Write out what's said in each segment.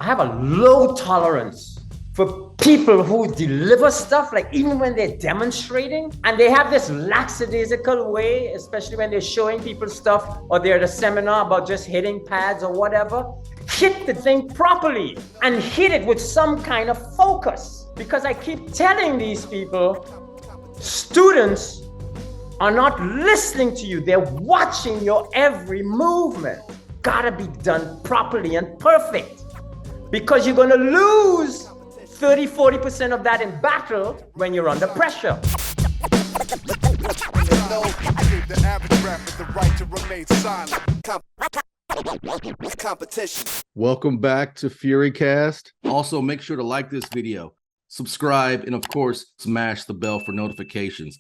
I have a low tolerance for people who deliver stuff, like even when they're demonstrating, and they have this lackadaisical way, especially when they're showing people stuff or they're at a seminar about just hitting pads or whatever. Hit the thing properly and hit it with some kind of focus. Because I keep telling these people, students are not listening to you, they're watching your every movement. Gotta be done properly and perfect. Because you're gonna lose 30-40% of that in battle when you're under pressure. Welcome back to FURYCAST. Also, make sure to like this video, subscribe, and of course, smash the bell for notifications.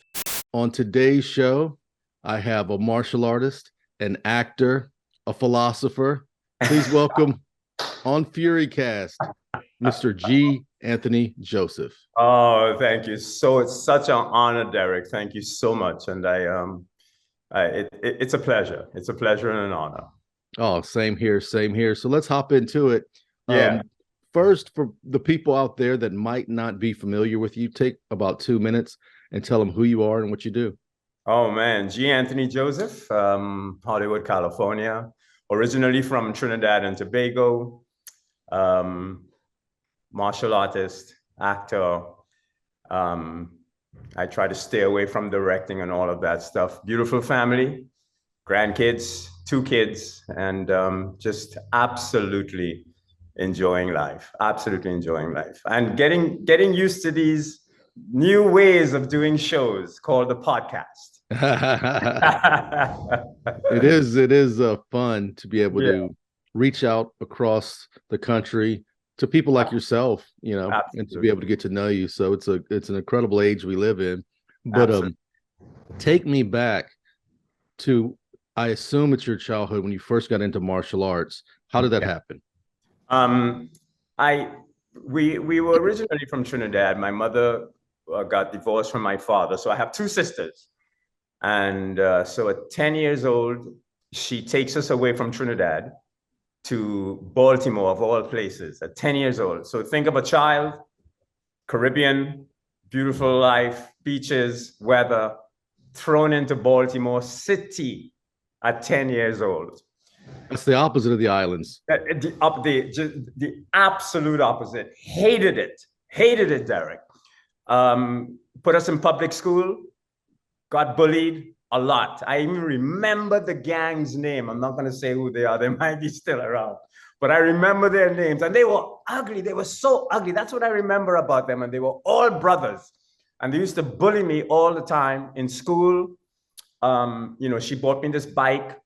On today's show, I have a martial artist, an actor, a philosopher. Please welcome on FURYCAST, Mr. G. Anthony Joseph. Oh, thank you. So it's such an honor, Derrick. Thank you so much. And it's a pleasure. It's a pleasure and an honor. Oh, same here, same here. So let's hop into it. Yeah. First, for the people out there that might not be familiar with you, take about 2 minutes and tell them who you are and what you do. Oh, man. G. Anthony Joseph, Hollywood, California. Originally from Trinidad and Tobago. Martial artist, actor. I try to stay away from directing and all of that stuff. Beautiful family, grandkids, 2 kids, and just absolutely enjoying life. Absolutely enjoying life. And getting used to these new ways of doing shows called the podcast. It is fun to be able to reach out across the country to people like yourself, you know, absolutely, and to be able to get to know you. So it's an incredible age we live in. But take me back to, I assume it's your childhood when you first got into martial arts. How did that happen? We were originally from Trinidad. My mother got divorced from my father, so I have 2 sisters. And so at 10 years old, she takes us away from Trinidad to Baltimore, of all places, at 10 years old. So think of a child, Caribbean, beautiful life, beaches, weather, thrown into Baltimore City at 10 years old. That's the opposite of the islands. The absolute opposite. Hated it, Derrick. Put us in public school, got bullied a lot. I even remember the gang's name. I'm not going to say who they are. They might be still around. But I remember their names. And they were ugly. They were so ugly. That's what I remember about them. And they were all brothers. And they used to bully me all the time in school. You know, she bought me this bike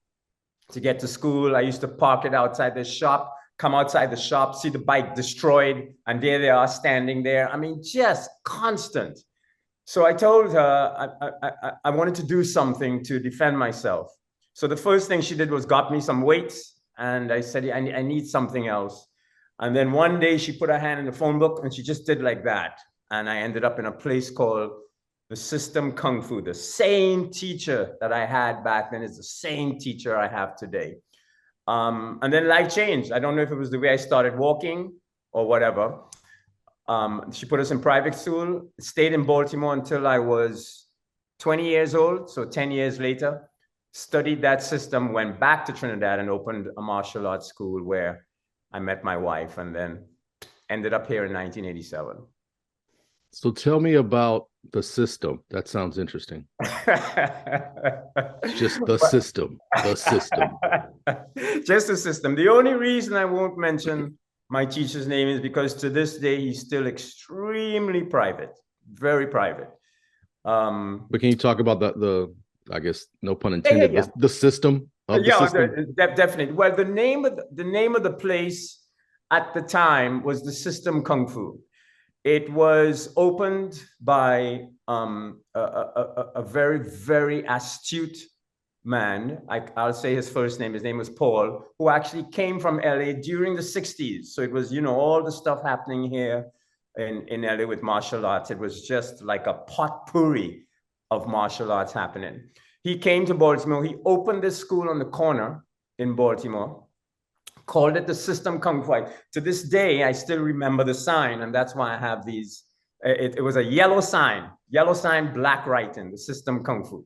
to get to school. I used to park it outside the shop, come outside the shop, see the bike destroyed. And there they are standing there. I mean, just constant. So I told her I wanted to do something to defend myself. So the first thing she did was got me some weights. And I said, I need something else. And then one day she put her hand in the phone book and she just did like that. And I ended up in a place called the System Kung Fu. The same teacher that I had back then is the same teacher I have today. And then life changed. I don't know if it was the way I started walking or whatever. She put us in private school, stayed in Baltimore until I was 20 years old. So 10 years later, studied that system, went back to Trinidad and opened a martial arts school where I met my wife and then ended up here in 1987. So tell me about the system. That sounds interesting. Just the system. Just the system. The only reason I won't mention my teacher's name is because to this day, he's still extremely private, very private. But can you talk about the I guess, no pun intended, the system of the system? Definitely. Well, the name of the place at the time was the System Kung Fu. It was opened by a very, very astute man. I'll say his first name. His name was Paul, who actually came from LA during the 60s. So it was, you know, all the stuff happening here in LA with martial arts. It was just like a potpourri of martial arts happening. He came to Baltimore. He opened this school on the corner in Baltimore, called it the system kung fu. To this day, I still remember the sign, and that's why I have these. It was a yellow sign, black writing, the system kung fu.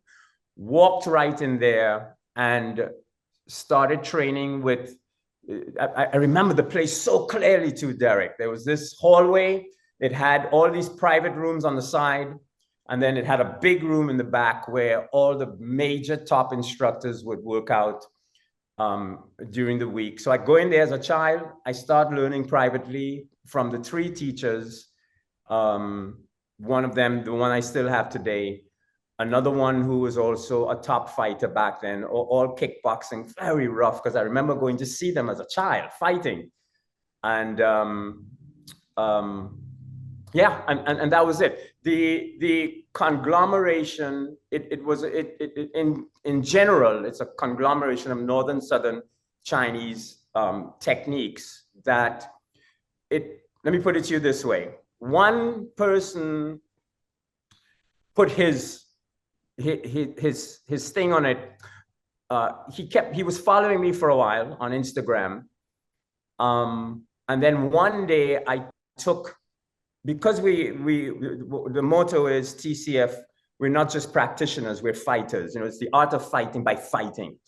Walked right in there and started training with, I remember the place so clearly too, Derrick. There was this hallway. It had all these private rooms on the side. And then it had a big room in the back where all the major top instructors would work out during the week. So I go in there as a child. I start learning privately from the 3 teachers. One of them, the one I still have today, another one who was also a top fighter back then, all kickboxing, very rough, because I remember going to see them as a child fighting. And yeah, and that was it. The conglomeration, in general, it's a conglomeration of Northern, Southern Chinese techniques that let me put it to you this way. One person put his thing on it. He was following me for a while on Instagram. And then one day I took, because the motto is TCF, we're not just practitioners, we're fighters. You know, it's the art of fighting by fighting.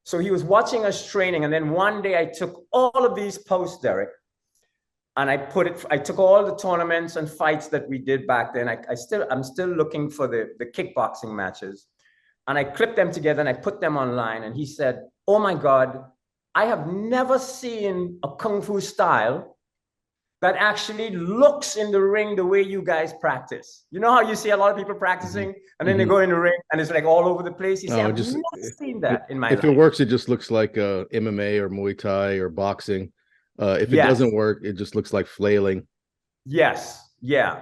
So he was watching us training, and then one day I took all of these posts, Derrick, and I took all the tournaments and fights that we did back then. I'm still looking for the kickboxing matches, and I clipped them together and I put them online. And he said, "Oh my God, I have never seen a Kung Fu style that actually looks in the ring the way you guys practice. You know how you see a lot of people practicing and then they go in the ring and it's like all over the place?" He said, "I've never seen that in my life. If it works, it just looks like MMA or Muay Thai or boxing. If it doesn't work, it just looks like flailing." Yes. Yeah.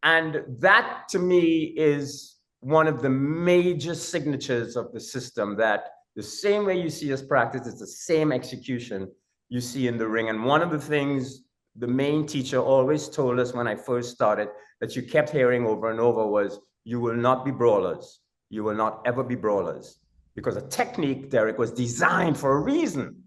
And that to me is one of the major signatures of the system, that the same way you see us practice, it's the same execution you see in the ring. And one of the things the main teacher always told us when I first started, that you kept hearing over and over, was, "You will not be brawlers. You will not ever be brawlers." Because a technique, Derrick, was designed for a reason.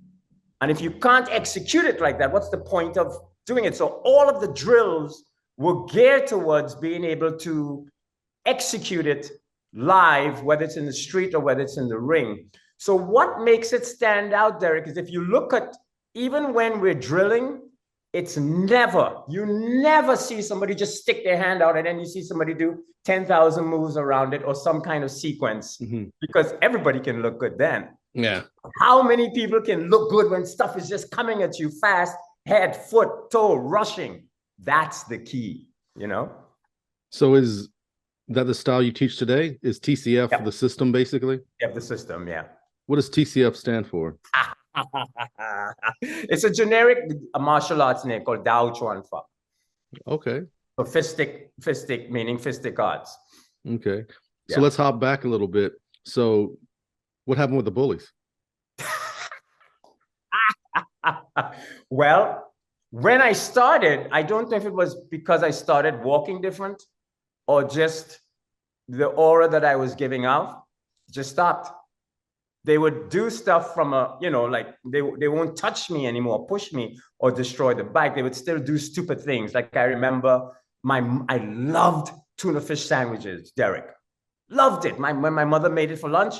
And if you can't execute it like that, what's the point of doing it? So all of the drills were geared towards being able to execute it live, whether it's in the street or whether it's in the ring. So what makes it stand out, Derrick, is if you look at, even when we're drilling, you never see somebody just stick their hand out and then you see somebody do 10,000 moves around it or some kind of sequence, because everybody can look good then. Yeah. How many people can look good when stuff is just coming at you fast, head, foot, toe, rushing? That's the key, you know? So is that the style you teach today? Is TCF the system, basically? Yeah, the system, yeah. What does TCF stand for? It's a generic martial arts name called Dao Chuan Fa. Okay. So fistic meaning fistic arts. Okay. So let's hop back a little bit. So what happened with the bullies? Well, when I started, I don't know if it was because I started walking different or just the aura that I was giving out just stopped. They would do stuff from a, you know, like they won't touch me anymore, push me or destroy the bike. They would still do stupid things. Like I remember I loved tuna fish sandwiches, Derrick. Loved it. When my mother made it for lunch,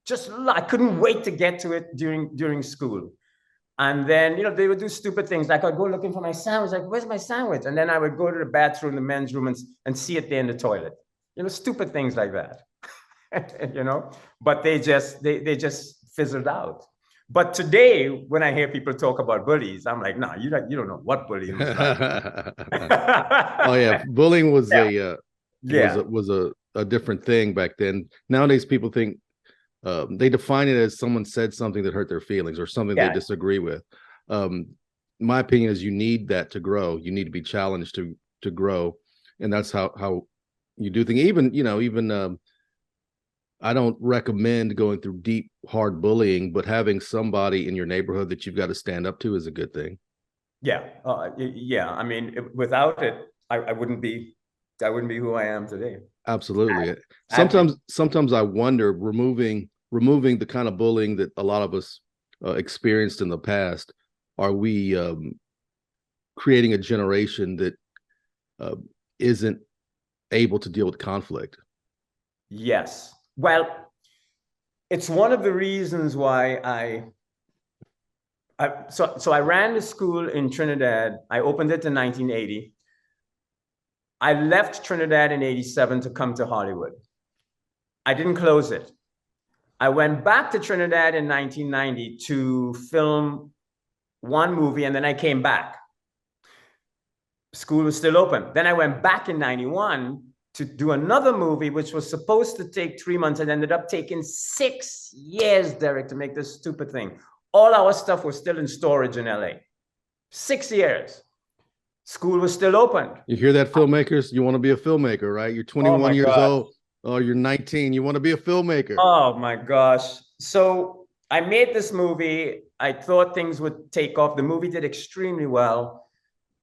I couldn't wait to get to it during school. And then, you know, they would do stupid things. Like I'd go looking for my sandwich, like, "Where's my sandwich?" And then I would go to the bathroom, the men's room, and see it there in the toilet. You know, stupid things like that. You know, but they just fizzled out. But today, when I hear people talk about bullies, I'm like, "No, you don't know what bullying is like." Oh yeah, bullying was was a different thing back then. Nowadays, people think they define it as someone said something that hurt their feelings or something they disagree with. My opinion is you need that to grow. You need to be challenged to grow, and that's how you do things. Even I don't recommend going through deep, hard bullying, but having somebody in your neighborhood that you've got to stand up to is a good thing. Yeah. I mean, without it, I wouldn't be who I am today. experienced in the past, are we creating a generation that isn't able to deal with conflict? Yes. Well, it's one of the reasons why so I ran the school in Trinidad. I opened it in 1980. I left Trinidad in 87 to come to Hollywood. I didn't close it. I went back to Trinidad in 1990 to film one movie, and then I came back. School was still open. Then I went back in 91 to do another movie, which was supposed to take 3 months and ended up taking 6 years, Derrick, to make this stupid thing. All our stuff was still in storage in LA. 6 years. School was still open. You hear that, filmmakers? You want to be a filmmaker, right? You're 21 years old. Oh, you're 19. You want to be a filmmaker. Oh my gosh. So I made this movie. I thought things would take off. The movie did extremely well.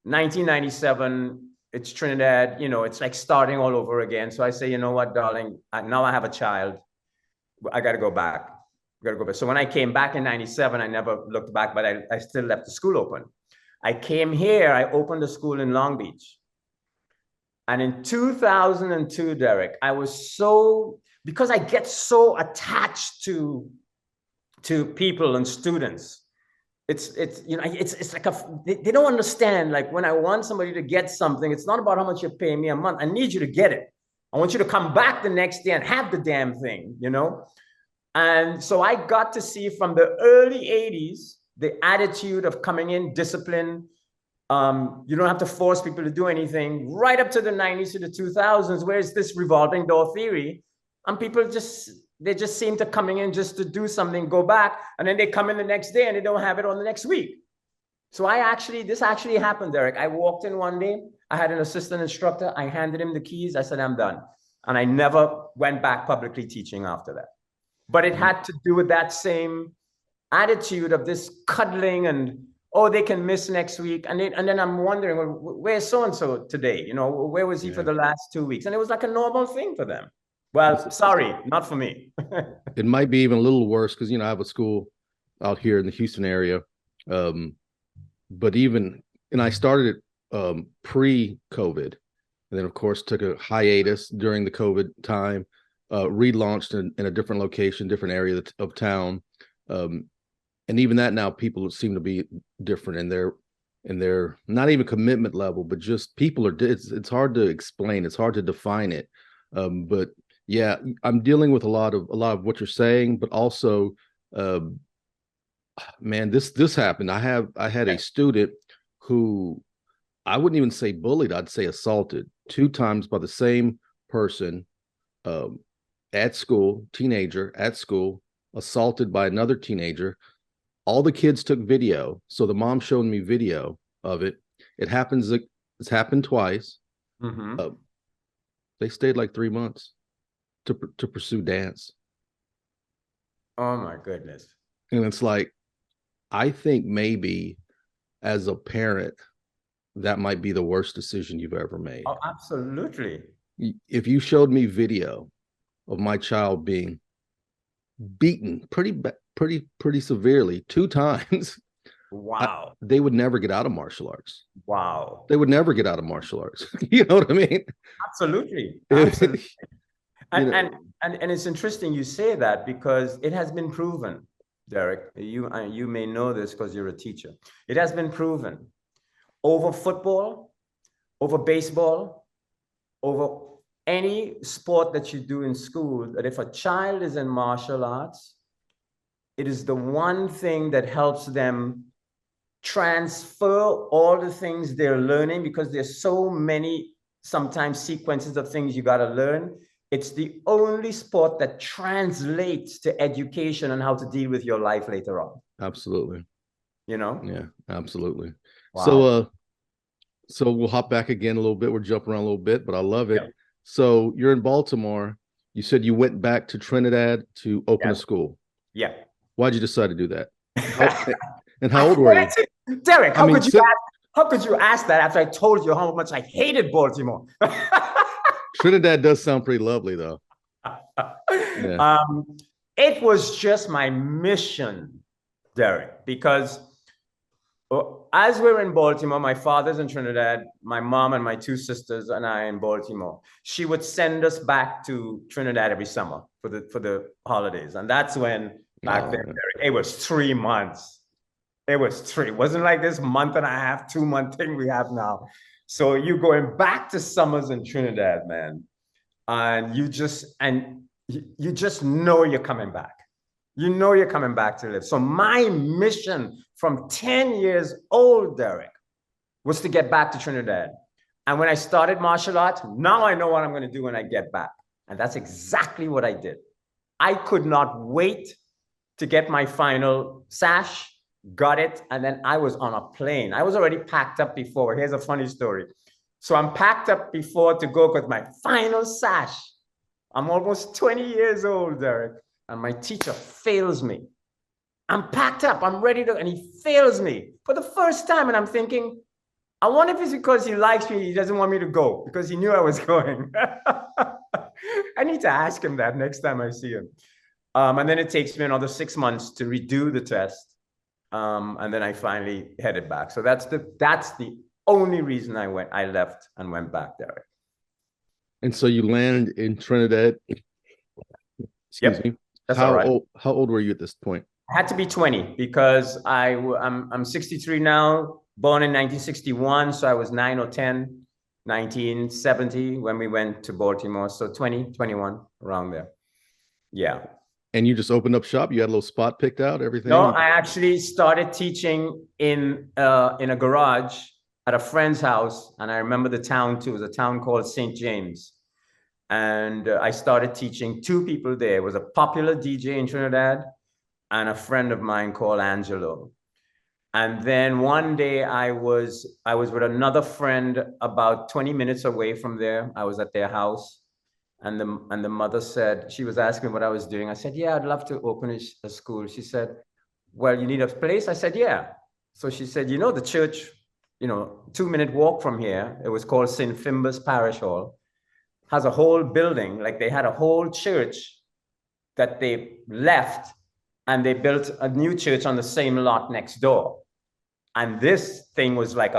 1997, it's Trinidad, you know, it's like starting all over again. So I say, you know what, darling, now I have a child. I got to go back. So when I came back in 97, I never looked back, but I still left the school open. I came here, I opened a school in Long Beach. And in 2002, Derrick, I was because I get so attached to people and students. It's like they don't understand. Like when I want somebody to get something, it's not about how much you're paying me a month. I need you to get it. I want you to come back the next day and have the damn thing, you know? And so I got to see from the early 80s, the attitude of coming in, discipline. You don't have to force people to do anything, right up to the 90s to the 2000s, where it's this revolving door theory. And people they just seem to coming in just to do something, go back, and then they come in the next day and they don't have it on the next week. So this actually happened, Derrick. I walked in one day, I had an assistant instructor, I handed him the keys, I said, I'm done. And I never went back publicly teaching after that. But it had to do with that same attitude of this cuddling and, oh, they can miss next week. And then I'm wondering, well, where's so-and-so today? You know, where was he for the last 2 weeks? And it was like a normal thing for them. Well, sorry, not for me. It might be even a little worse because, you know, I have a school out here in the Houston area. But I started it pre-COVID. And then, of course, took a hiatus during the COVID time, relaunched in a different location, different area of town. And even that now, people seem to be different in their not even commitment level, but just people are, it's hard to explain. It's hard to define it. But yeah, I'm dealing with a lot of what you're saying, but also, man, this happened. I had a student who I wouldn't even say bullied. I'd say assaulted 2 times by the same person, at school, teenager at school, assaulted by another teenager. All the kids took video. So the mom showed me video of it. It's happened twice. Mm-hmm. They stayed like 3 months to pursue dance. Oh my goodness. And it's like, I think maybe as a parent, that might be the worst decision you've ever made. Oh, absolutely. If you showed me video of my child being beaten pretty severely 2 times, wow, they would never get out of martial arts. Wow. They would never get out of martial arts. You know what I mean? Absolutely. And it's interesting you say that because it has been proven, Derrick, you may know this because you're a teacher. It has been proven over football, over baseball, over any sport that you do in school, that if a child is in martial arts, it is the one thing that helps them transfer all the things they're learning, because there's so many sometimes sequences of things you got to learn. It's the only sport that translates to education and how to deal with your life later on. Absolutely. You know? Yeah, absolutely. Wow. So we'll hop back again a little bit. We're jumping around a little bit, but I love it. Yeah. So you're in Baltimore. You said you went back to Trinidad to open a school. Yeah. Why'd you decide to do that? And how old were you? Derrick, how could you ask that after I told you how much I hated Baltimore? Trinidad does sound pretty lovely, though. Yeah. It was just my mission Derrick, because as we're in Baltimore, my father's in Trinidad, my mom and my two sisters and I in Baltimore. She would send us back to Trinidad every summer for the holidays. And that's when back then, Derrick, it was 3 months. It was 3. It wasn't like this month and a half, 2-month thing we have now. So you're going back to summers in Trinidad, man. And you just know you're coming back. You know you're coming back to live. So my mission from 10 years old, Derrick, was to get back to Trinidad. And when I started martial arts, now I know what I'm going to do when I get back. And that's exactly what I did. I could not wait to get my final sash, got it, and then I was on a plane. I was already packed up before. Here's a funny story. So I'm packed up before to go with my final sash. I'm almost 20 years old, Derrick. And my teacher fails me. I'm packed up, I'm ready to, and he fails me for the first time. And I'm thinking, I wonder if it's because he likes me, he doesn't want me to go, because he knew I was going. I need to ask him that next time I see him. And then it takes me another 6 months to redo the test. And then I finally headed back. So that's the only reason I left and went back there. And so you landed in Trinidad. Excuse me. That's all right. How old were you at this point? I had to be 20 because I'm 63 now, born in 1961. So I was 9 or 10, 1970 when we went to Baltimore. So 20, 21, around there. Yeah. And you just opened up shop? You had a little spot picked out, everything? No, I actually started teaching in a garage at a friend's house. And I remember the town too. It was a town called St. James. And I started teaching 2 people there. It was a popular DJ in Trinidad and a friend of mine called Angelo. And then one day I was with another friend about 20 minutes away from there. I was at their house. And the mother said, she was asking me what I was doing. I said, yeah, I'd love to open a school. She said, well, you need a place? I said, yeah. So she said, you know, the church, 2-minute walk from here, it was called St. Fimbus Parish Hall, has a whole building, like they had a whole church that they left and they built a new church on the same lot next door. And this thing was like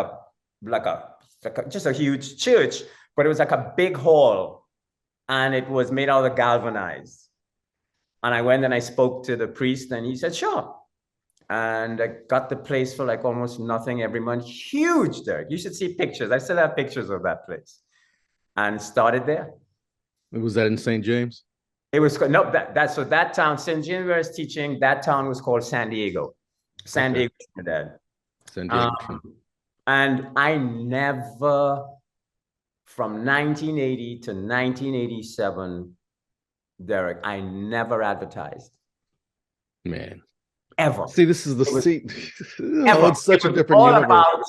just a huge church, but it was like a big hall and it was made out of galvanized. And I went and I spoke to the priest and he said, sure. And I got the place for like almost nothing every month. Huge, Derrick. You should see pictures. I still have pictures of that place. And started there. Was that in St. James? It was no so that town, St. James where I was teaching, that town was called San Diego. San Diego, Trinidad. San Diego. And I never, from 1980 to 1987, Derrick, I never advertised. Man. Ever. See, this is it's such a different all universe. About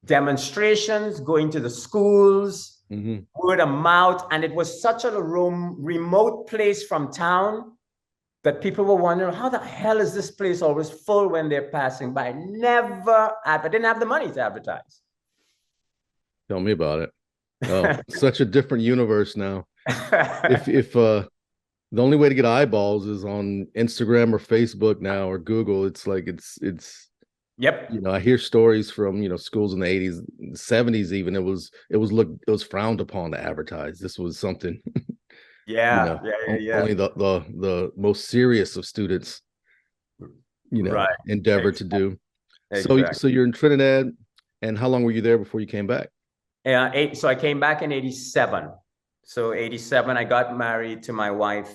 demonstrations, going to the schools, word of mouth. And it was such a remote place from town that people were wondering, how the hell is this place always full when they're passing by? I didn't have the money to advertise. Tell me about it. Oh, such a different universe now. If the only way to get eyeballs is on Instagram or Facebook now or Google, it's like it's yep. I hear stories from schools in the 80s, 70s even. It was frowned upon to advertise. This was something yeah. Only the most serious of students right. endeavor to do. Exactly. So you're in Trinidad, and how long were you there before you came back? So I came back in 87. So 87, I got married to my wife.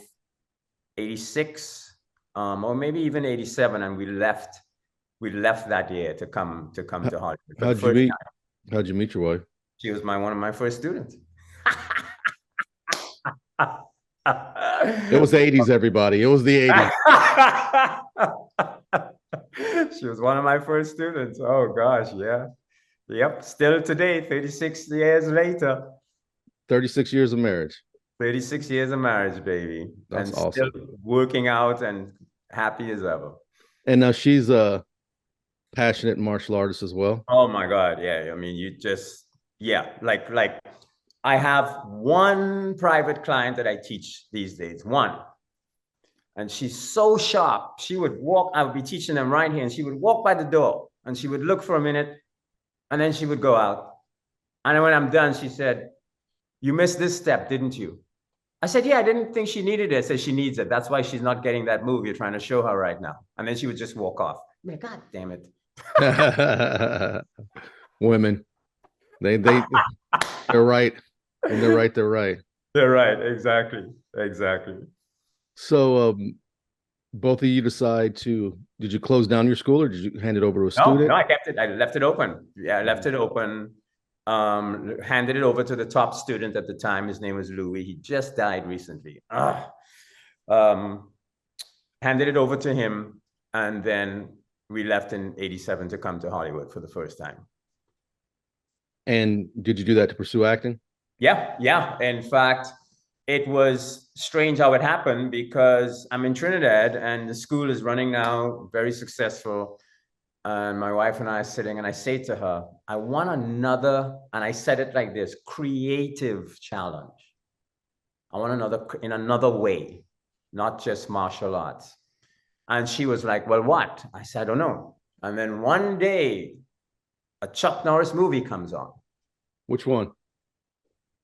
86, or maybe even 87, and we left that year to come to Hollywood. How'd you meet your wife? She was one of my first students. It was the 80s, everybody. It was the 80s. She was one of my first students. Oh gosh, yeah. Yep. Still today, 36 years later. 36 years of marriage. 36 years of marriage, baby. That's and awesome. Still working out and happy as ever. And now she's a passionate martial artist as well. Oh my God. Yeah. I mean, like I have one private client that I teach these days, one. And she's so sharp. She would walk, I would be teaching them right here, and she would walk by the door and she would look for a minute and then she would go out. And when I'm done, she said, "You missed this step, didn't you?" I said, "Yeah, I didn't think she needed it." I said, "She needs it. That's why she's not getting that move you're trying to show her right now." And then she would just walk off. I'm like, God damn it. Women, they're right. When they're right, they're right. They're right. Exactly. Exactly. So both of you decide to, did you close down your school or did you hand it over to a student? No, I kept it. I left it open. Yeah, I left it open. Handed it over to the top student at the time. His name was Louis. He just died recently. Handed it over to him, and then we left in '87 to come to Hollywood for the first time. And did you do that to pursue acting? Yeah. In fact, it was strange how it happened because I'm in Trinidad and the school is running now, very successful. And my wife and I are sitting, and I say to her, I want another, and I said it like this, creative challenge. I want another, in another way, not just martial arts. And she was like, well, what? I said, I don't know. And then one day, a Chuck Norris movie comes on. Which one?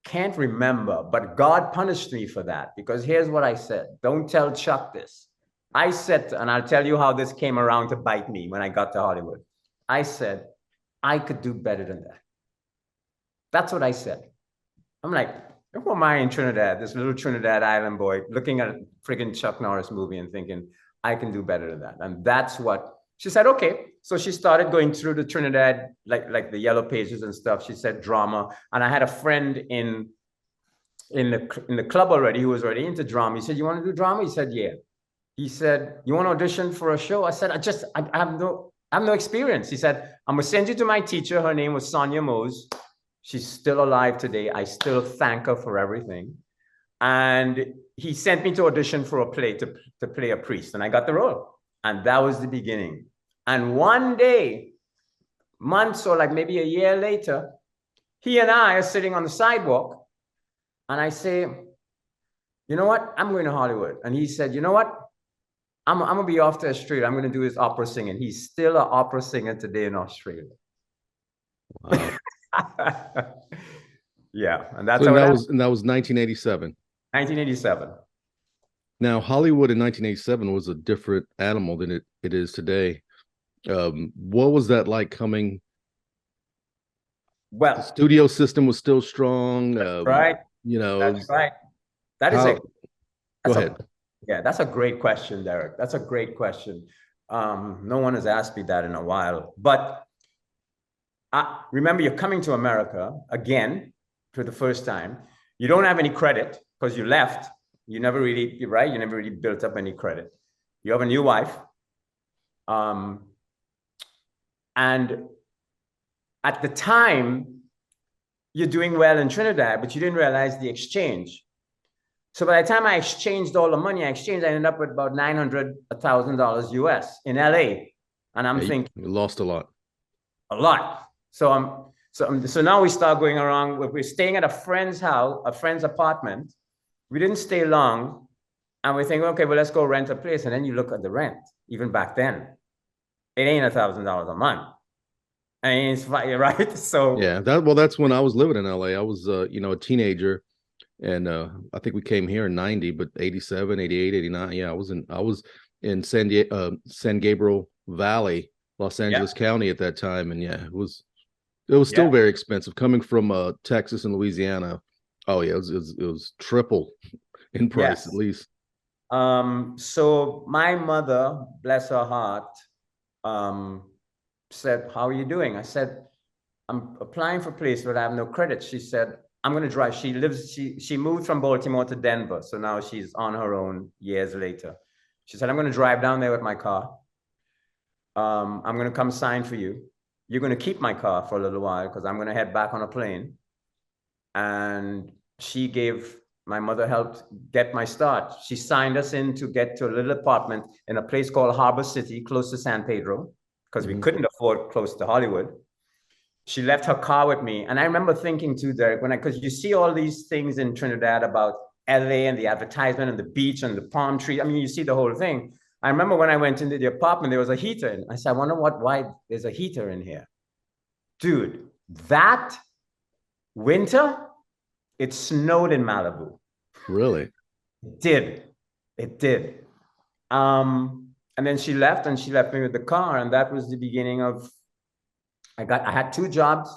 Can't remember, but God punished me for that, because here's what I said. Don't tell Chuck this. I said, and I'll tell you how this came around to bite me when I got to Hollywood. I said, I could do better than that. That's what I said. I'm like, who am I in Trinidad, this little Trinidad island boy, looking at a friggin' Chuck Norris movie and thinking, I can do better than that. And that's what, she said, okay. So she started going through the Trinidad, like the yellow pages and stuff. She said drama. And I had a friend in the club already who was already into drama. He said, you want to do drama? He said, yeah. He said, you want to audition for a show? I said, I have no experience. He said, I'm going to send you to my teacher. Her name was Sonia Mose. She's still alive today. I still thank her for everything. And he sent me to audition for a play to play a priest. And I got the role. And that was the beginning. And one day, months or like maybe a year later, he and I are sitting on the sidewalk. And I say, you know what? I'm going to Hollywood. And he said, you know what? I'm going to be off to Australia. I'm going to do his opera singing. He's still an opera singer today in Australia. Wow. Yeah. And that's so how that was 1987. 1987. Now, Hollywood in 1987 was a different animal than it is today. What was that like coming? Well, the studio system was still strong. Right. You know, that's right. That is it. Go ahead. Yeah, that's a great question, Derrick. That's a great question. No one has asked me that in a while. But remember, you're coming to America again for the first time. You don't have any credit because you left. You never really, right? You never really built up any credit. You have a new wife. And at the time, you're doing well in Trinidad, but you didn't realize the exchange. So by the time I exchanged all the money I ended up with about $900, $1,000 US in LA. And I'm thinking, you lost a lot. A lot. So now we start going around. We're staying at a friend's house, a friend's apartment. We didn't stay long. And we think, okay, well, let's go rent a place. And then you look at the rent, even back then. It ain't $1,000 a month. I mean, it's right. So yeah, that's when I was living in LA. I was a teenager. And I think we came here in 90, but 87, 88, 89. Yeah, I was in San Gabriel Valley, Los Angeles County at that time. And yeah, it was still very expensive coming from Texas and Louisiana. Oh yeah, it was triple in price, at least. So my mother, bless her heart, said, how are you doing? I said, I'm applying for a place, but I have no credit. She said, I'm going to drive. She moved from Baltimore to Denver. So now she's on her own years later. She said, I'm going to drive down there with my car. I'm going to come sign for you. You're going to keep my car for a little while because I'm going to head back on a plane. And my mother helped get my start. She signed us in to get to a little apartment in a place called Harbor City, close to San Pedro, because we couldn't afford close to Hollywood. She left her car with me. And I remember thinking too, Derrick, because you see all these things in Trinidad about LA and the advertisement and the beach and the palm tree. I mean, you see the whole thing. I remember when I went into the apartment, there was a heater. And I said, I wonder why there's a heater in here. Dude, that winter, it snowed in Malibu. Really? It did. It did. And then she left me with the car. And that was the beginning of, I had 2 jobs.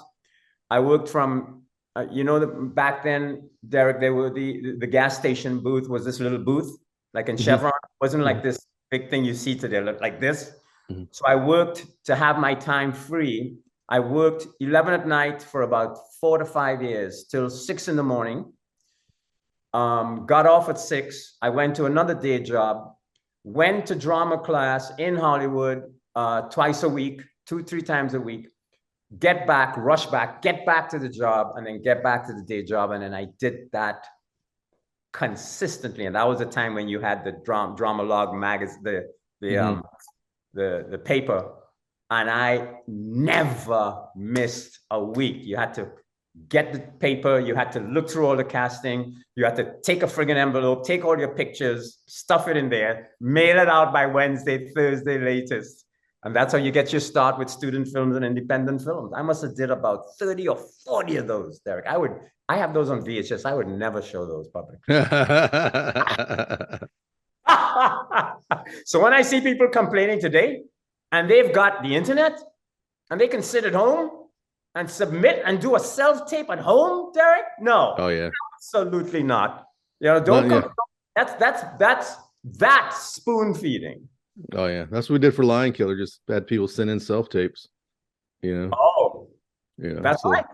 I worked from, back then, Derrick, there were the gas station booth was this little booth, like in Chevron. It wasn't like this big thing you see today, like this. So I worked to have my time free. I worked 11 at night for about 4 to 5 years till 6 in the morning. Got off at 6. I went to another day job, went to drama class in Hollywood twice a week, 2-3 times a week, get back, rush back, get back to the job, and then get back to the day job. And then I did that consistently. And that was a time when you had the drama log magazine, the paper. And I never missed a week. You had to get the paper, you had to look through all the casting, you had to take a friggin' envelope, take all your pictures, stuff it in there, mail it out by Wednesday, Thursday latest. And that's how you get your start with student films and independent films. I must have did about 30 or 40 of those, Derrick. I have those on VHS. I would never show those publicly. So when I see people complaining today, and they've got the internet, and they can sit at home and submit and do a self-tape at home, Derrick? No. Oh yeah. Absolutely not. Don't come. Yeah. That's spoon feeding. Oh yeah. That's what we did for Lion Killer. Just had people send in self-tapes. Oh. That's right.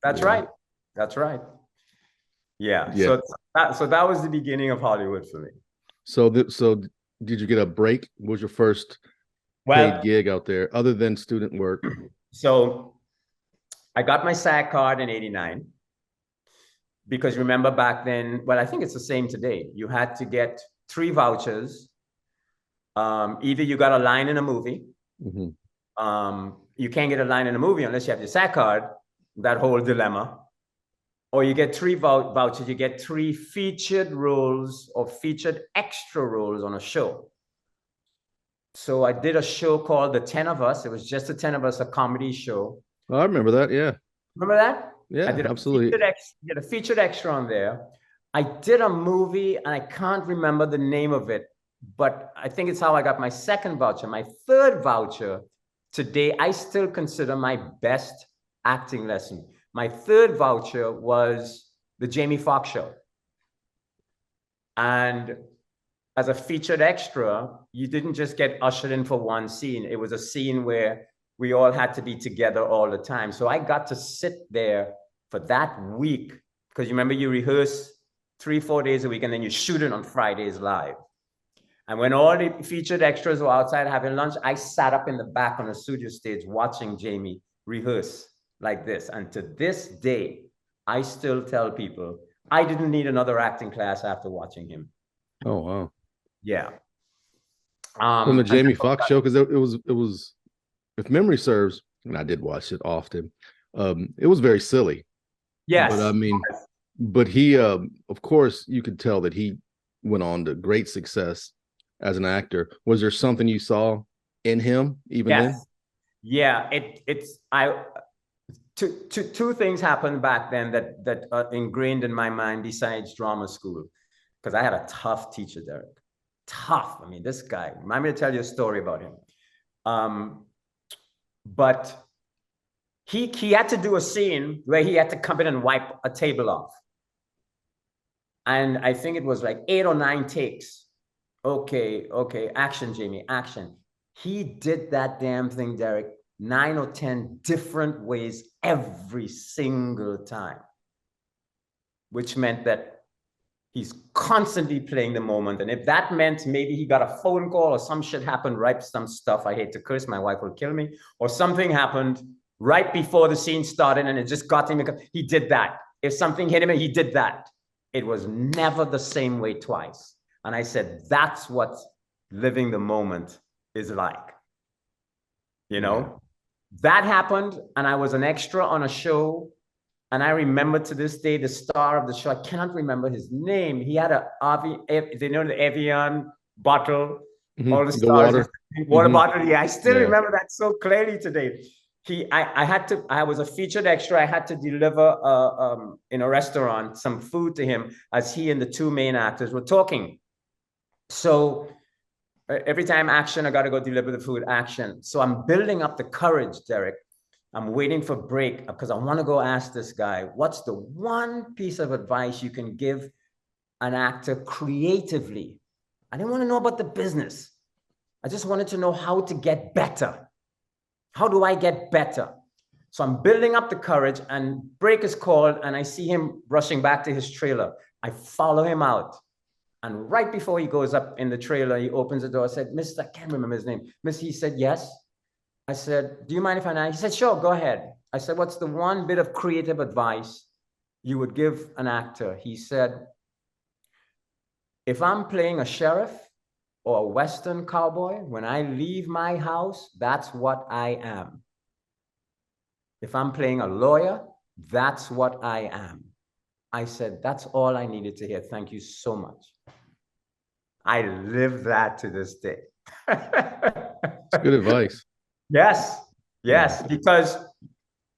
That's right. That's right. Yeah. So that was the beginning of Hollywood for me. So did you get a break? What was your first paid gig out there other than student work? So I got my SAG card in '89 because remember back then, well, I think it's the same today. You had to get 3 vouchers. Either you got a line in a movie. You can't get a line in a movie unless you have your SAG card, that whole dilemma. Or you get 3 vouchers, you get 3 featured roles or featured extra roles on a show. So I did a show called The 10 of Us. It was just the 10 of us, a comedy show. Oh, I remember that. Yeah. Remember that? Yeah, I did absolutely. Did a featured extra on there. I did a movie and I can't remember the name of it, but I think it's how I got my 2nd voucher. My 3rd voucher today, I still consider my best acting lesson. My 3rd voucher was the Jamie Foxx show. And as a featured extra, you didn't just get ushered in for one scene. It was a scene where we all had to be together all the time. So I got to sit there for that week, because you remember you rehearse 3-4 days a week and then you shoot it on Fridays live. And when all the featured extras were outside having lunch, I sat up in the back on the studio stage watching Jamie rehearse like this. And to this day, I still tell people, I didn't need another acting class after watching him. Oh, wow. Yeah. From the Jamie Foxx show, because it was, if memory serves, and I did watch it often, it was very silly. Yes. But I mean, but he, of course, you could tell that he went on to great success as an actor. Was there something you saw in him even then? Yeah, two things happened back then that are ingrained in my mind besides drama school, because I had a tough teacher, Derrick. Tough. I mean, this guy. Remind me to tell you a story about him. But he had to do a scene where he had to come in and wipe a table off. And I think it was like 8 or 9 takes. Okay, action, Jamie, action. He did that damn thing, Derrick, 9 or 10 different ways every single time, which meant that he's constantly playing the moment. And if that meant maybe he got a phone call or some shit happened, right? Some stuff, I hate to curse, my wife will kill me, or something happened right before the scene started and it just got him, he did that. If something hit him, he did that. It was never the same way twice. And I said, that's what living the moment is like. You know, that happened. And I was an extra on a show And I remember to this day, the star of the show, I cannot remember his name. He had they know the Evian bottle, all the stars, water, water bottle. Yeah, I still Yeah. remember that so clearly today. I was a featured extra. I had to deliver in a restaurant some food to him as he and the two main actors were talking. So every time action, I got to go deliver the food, action. So I'm building up the courage, Derrick. I'm waiting for break because I want to go ask this guy, what's the one piece of advice you can give an actor creatively? I didn't want to know about the business. I just wanted to know how to get better. How do I get better? So I'm building up the courage, and break is called, and I see him rushing back to his trailer. I follow him out. And right before he goes up in the trailer, he opens the door. I said, Mr. I can't remember his name. He said, yes. I said, do you mind if I know? He said, sure, go ahead. I said, what's the one bit of creative advice you would give an actor? He said, if I'm playing a sheriff or a Western cowboy, when I leave my house, that's what I am. If I'm playing a lawyer, that's what I am. I said, that's all I needed to hear. Thank you so much. I live that to this day. It's good advice. Yes, yes, because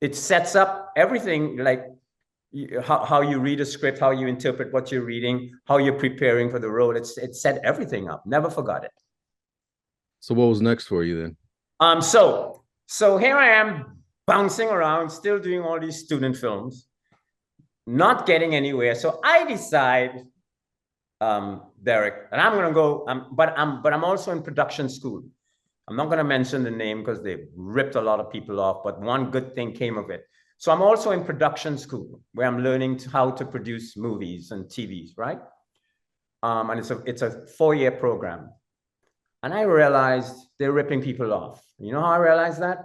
it sets up everything, like how you read a script, how you interpret what you're reading, how you're preparing for the role. It set everything up. Never forgot it. So what was next for you then? So here I am bouncing around, still doing all these student films, not getting anywhere. So I decide, Derrick, and I'm gonna go. But I'm also in production school. I'm not going to mention the name because they ripped a lot of people off, but one good thing came of it. So I'm also in production school where I'm learning how to produce movies and TVs, right? And it's a 4-year program. And I realized they're ripping people off. You know how I realized that?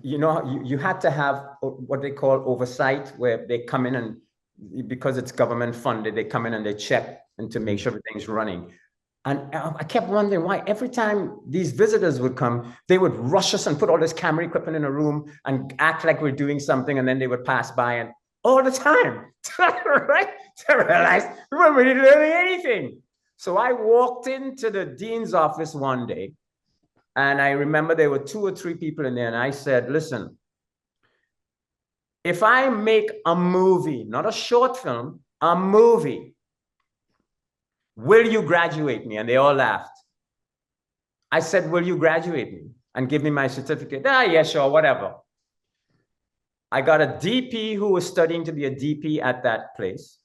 You know, you had to have what they call oversight, where they come in and, because it's government funded, they come in and they check and to make sure everything's running. And I kept wondering why every time these visitors would come, they would rush us and put all this camera equipment in a room and act like we're doing something, and then they would pass by, and all the time, right? I realized we weren't really learning anything. So I walked into the dean's office one day, and I remember there were 2 or 3 people in there, and I said, listen, if I make a movie, not a short film, a movie, will you graduate me? And they all laughed. I said, will you graduate me and give me my certificate? Yeah, sure, whatever. I got a DP who was studying to be a DP at that place.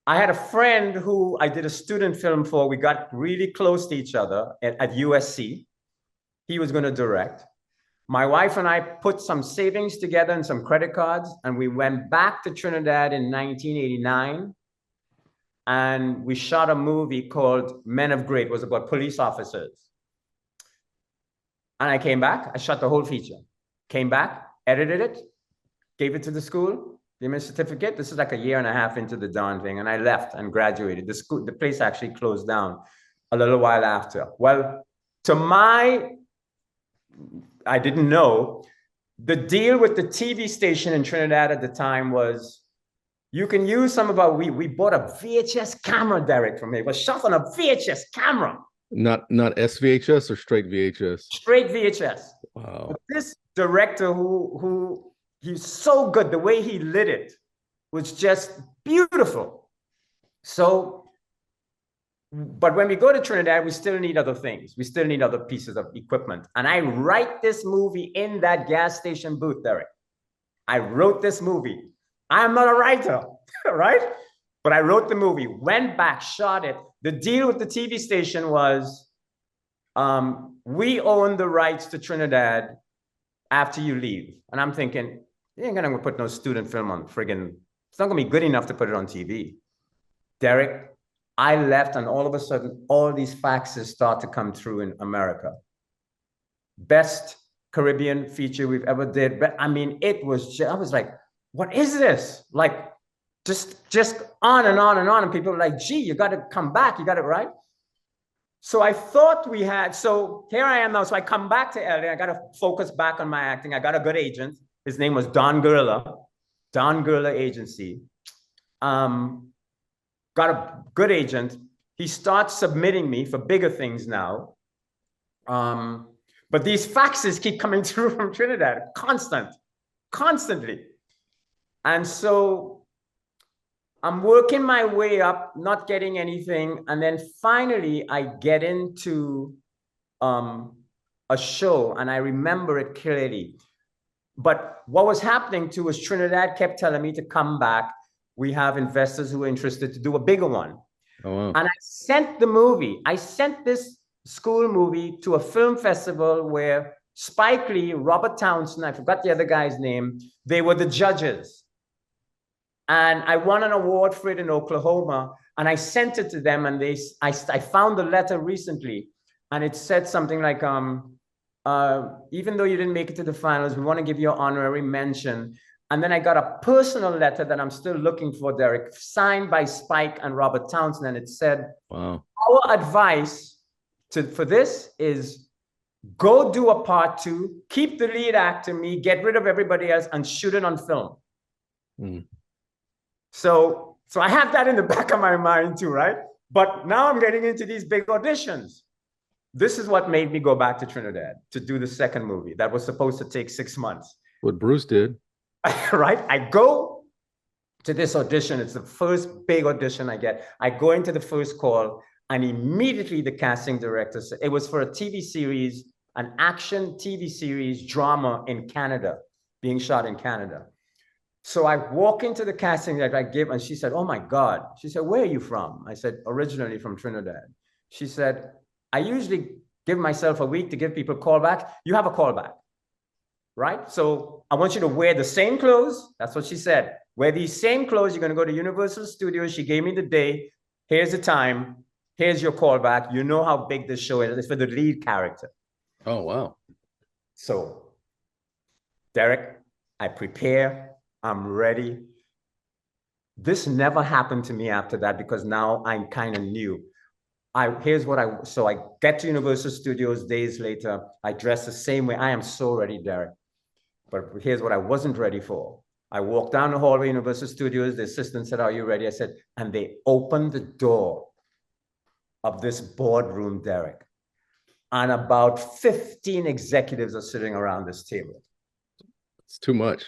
I had a friend who I did a student film for. We got really close to each other at USC. He was going to direct. My wife and I put some savings together and some credit cards, and we went back to Trinidad in 1989. And we shot a movie called Men of Great. It was about police officers. And I came back, I shot the whole feature. Came back, edited it, gave it to the school, gave me a certificate. This is like a year and a half into the darn thing. And I left and graduated. The place actually closed down a little while after. Well, I didn't know, the deal with the TV station in Trinidad at the time was, you can use some of our, we bought a VHS camera, Derrick, from me. It was shot on a VHS camera. Not SVHS or straight VHS? Straight VHS. Wow. But this director who he's so good, the way he lit it was just beautiful. So, but when we go to Trinidad, we still need other things. We still need other pieces of equipment. And I write this movie in that gas station booth, Derrick. I wrote this movie. I'm not a writer, right? But I wrote the movie, went back, shot it. The deal with the TV station was, we own the rights to Trinidad after you leave. And I'm thinking, you ain't gonna put no student film on friggin', it's not gonna be good enough to put it on TV. Derrick, I left, and all of a sudden, all these faxes start to come through in America. Best Caribbean feature we've ever did. But I mean, it was just, I was like, what is this? Like, just on and on and on. And people were like, gee, you got to come back. You got it right. So I thought we had, so here I am now. So I come back to LA. I got to focus back on my acting. I got a good agent. His name was Don Gurla Agency. Got a good agent. He starts submitting me for bigger things now. But these faxes keep coming through from Trinidad, constantly. And so I'm working my way up, not getting anything. And then finally I get into a show, and I remember it clearly. But what was happening too was Trinidad kept telling me to come back. We have investors who are interested to do a bigger one. Oh, wow. And I sent this school movie to a film festival where Spike Lee, Robert Townsend, I forgot the other guy's name, they were the judges. And I won an award for it in Oklahoma, and I sent it to them, and I found the letter recently, and it said something like, even though you didn't make it to the finals, we want to give you an honorary mention. And then I got a personal letter that I'm still looking for, Derrick, signed by Spike and Robert Townsend, and it said, wow, our advice for this is go do a part 2, keep the lead actor, me, get rid of everybody else, and shoot it on film. Mm. So I have that in the back of my mind too, right? But now I'm getting into these big auditions. This is what made me go back to Trinidad to do the second movie that was supposed to take 6 months. What Bruce did. Right? I go to this audition. It's the first big audition I get. I go into the first call, and immediately the casting director said, it was for a TV series, an action TV series drama in Canada, being shot in Canada. So I walk into the casting that I give, and she said, oh my God. She said, where are you from? I said, originally from Trinidad. She said, I usually give myself a week to give people a call back. You have a call back, right? So I want you to wear the same clothes. That's what she said. Wear these same clothes. You're going to go to Universal Studios. She gave me the day. Here's the time. Here's your call back. You know how big this show is. It's for the lead character. Oh, wow. So, Derrick, I prepare. I'm ready. This never happened to me after that, because now I'm kind of new. So I get to Universal Studios days later. I dress the same way. I am so ready, Derrick. But here's what I wasn't ready for. I walked down the hallway, Universal Studios. The assistant said, are you ready? I said, and they opened the door of this boardroom, Derrick. And about 15 executives are sitting around this table. It's too much.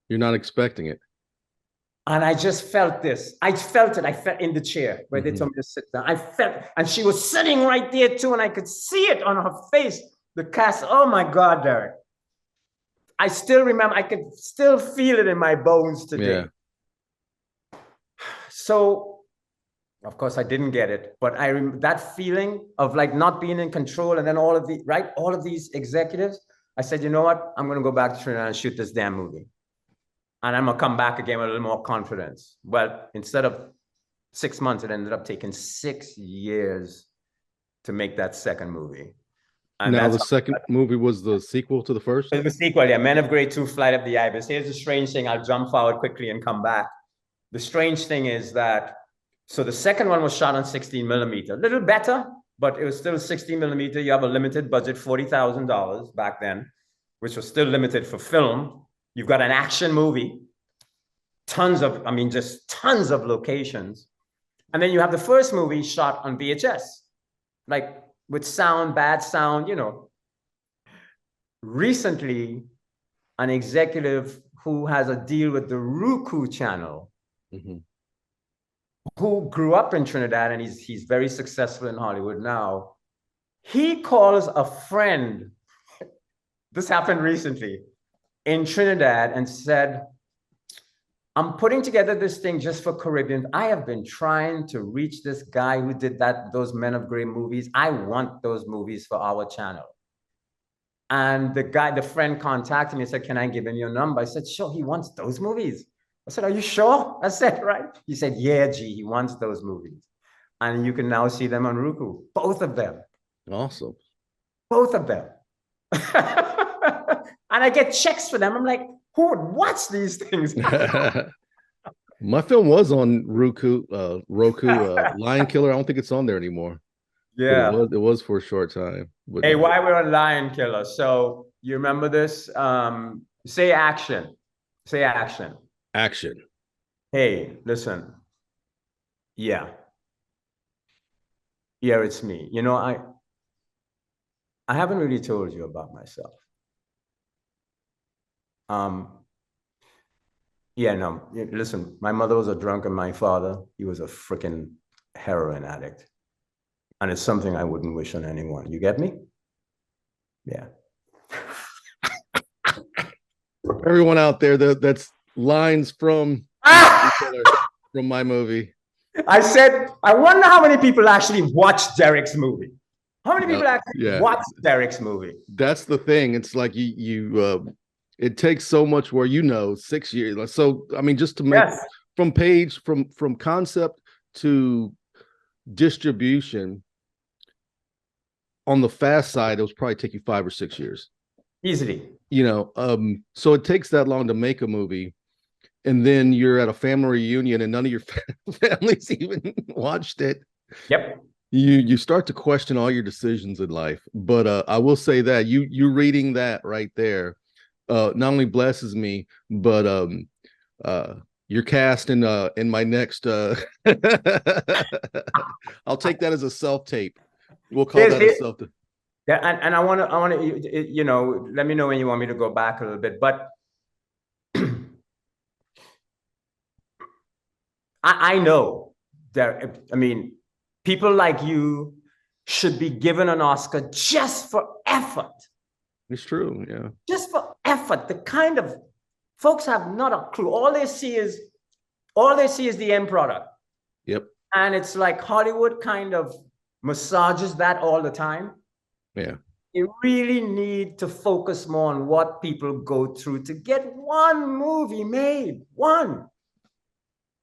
You're not expecting it. And I just felt this. I felt it. I felt in the chair where they told me to sit down. I felt, and she was sitting right there too, and I could see it on her face. The cast, oh my God, Derrick. I still remember, I could still feel it in my bones today. Yeah. So, of course, I didn't get it, but that feeling of like not being in control, and then all of these executives, I said, you know what? I'm going to go back to Trinidad and shoot this damn movie. And I'm going to come back again with a little more confidence. Well, instead of 6 months, it ended up taking 6 years to make that second movie. And now the second movie was the sequel to the first? It was the sequel, yeah. Men of Grade 2, Flight of the Ibis. Here's the strange thing. I'll jump forward quickly and come back. The strange thing is that, so the second one was shot on 16 millimeter. A little better, but it was still 16 millimeter. You have a limited budget, $40,000 back then, which was still limited for film. You've got an action movie, just tons of locations. And then you have the first movie shot on VHS, like with sound, bad sound, you know. Recently, an executive who has a deal with the Roku channel, who grew up in Trinidad, and he's very successful in Hollywood now. He calls a friend, this happened recently, in Trinidad, and said, I'm putting together this thing just for Caribbean. I have been trying to reach this guy who did those Men of Grey movies. I want those movies for our channel. And the friend contacted me and said, can I give him your number? I said, sure, he wants those movies. I said, are you sure? I said, right. He said, yeah, G, he wants those movies. And you can now see them on Roku, both of them. Awesome. Both of them. And I get checks for them. I'm like, who would watch these things? My film was on Roku, Lion Killer. I don't think it's on there anymore. Yeah. It was for a short time. But Hey, why we're a lion killer? So you remember this? Say action. Say action. action. Hey, listen. Yeah. Yeah, it's me. You know, I haven't really told you about myself. Um, yeah, no. Listen, my mother was a drunk and my father, he was a freaking heroin addict. And it's something I wouldn't wish on anyone. You get me? Yeah. Everyone out there, that's lines from Ah! from my movie. I said, I wonder how many people actually watch Derrick's movie. How many people actually Yeah, watch Derrick's movie? that's the thing. It's like it takes so much where 6 years. So I mean, just to make Yes. from concept to distribution on the fast side, it was probably take you 5 or 6 years. Easily. So it takes that long to make a movie, and then you're at a family reunion and none of your families even watched it. Yep. You start to question all your decisions in life. But I will say that you reading that right there not only blesses me, but you're cast in my next I'll take that as a self-tape. We'll call that a self-tape. Yeah, and I want to, let me know when you want me to go back a little bit. But I know that, I mean, people like you should be given an Oscar just for effort. It's true, yeah. Just for effort. The kind of folks have not a clue. All they see is the end product. Yep. And it's like Hollywood kind of massages that all the time. Yeah. You really need to focus more on what people go through to get one movie made. One.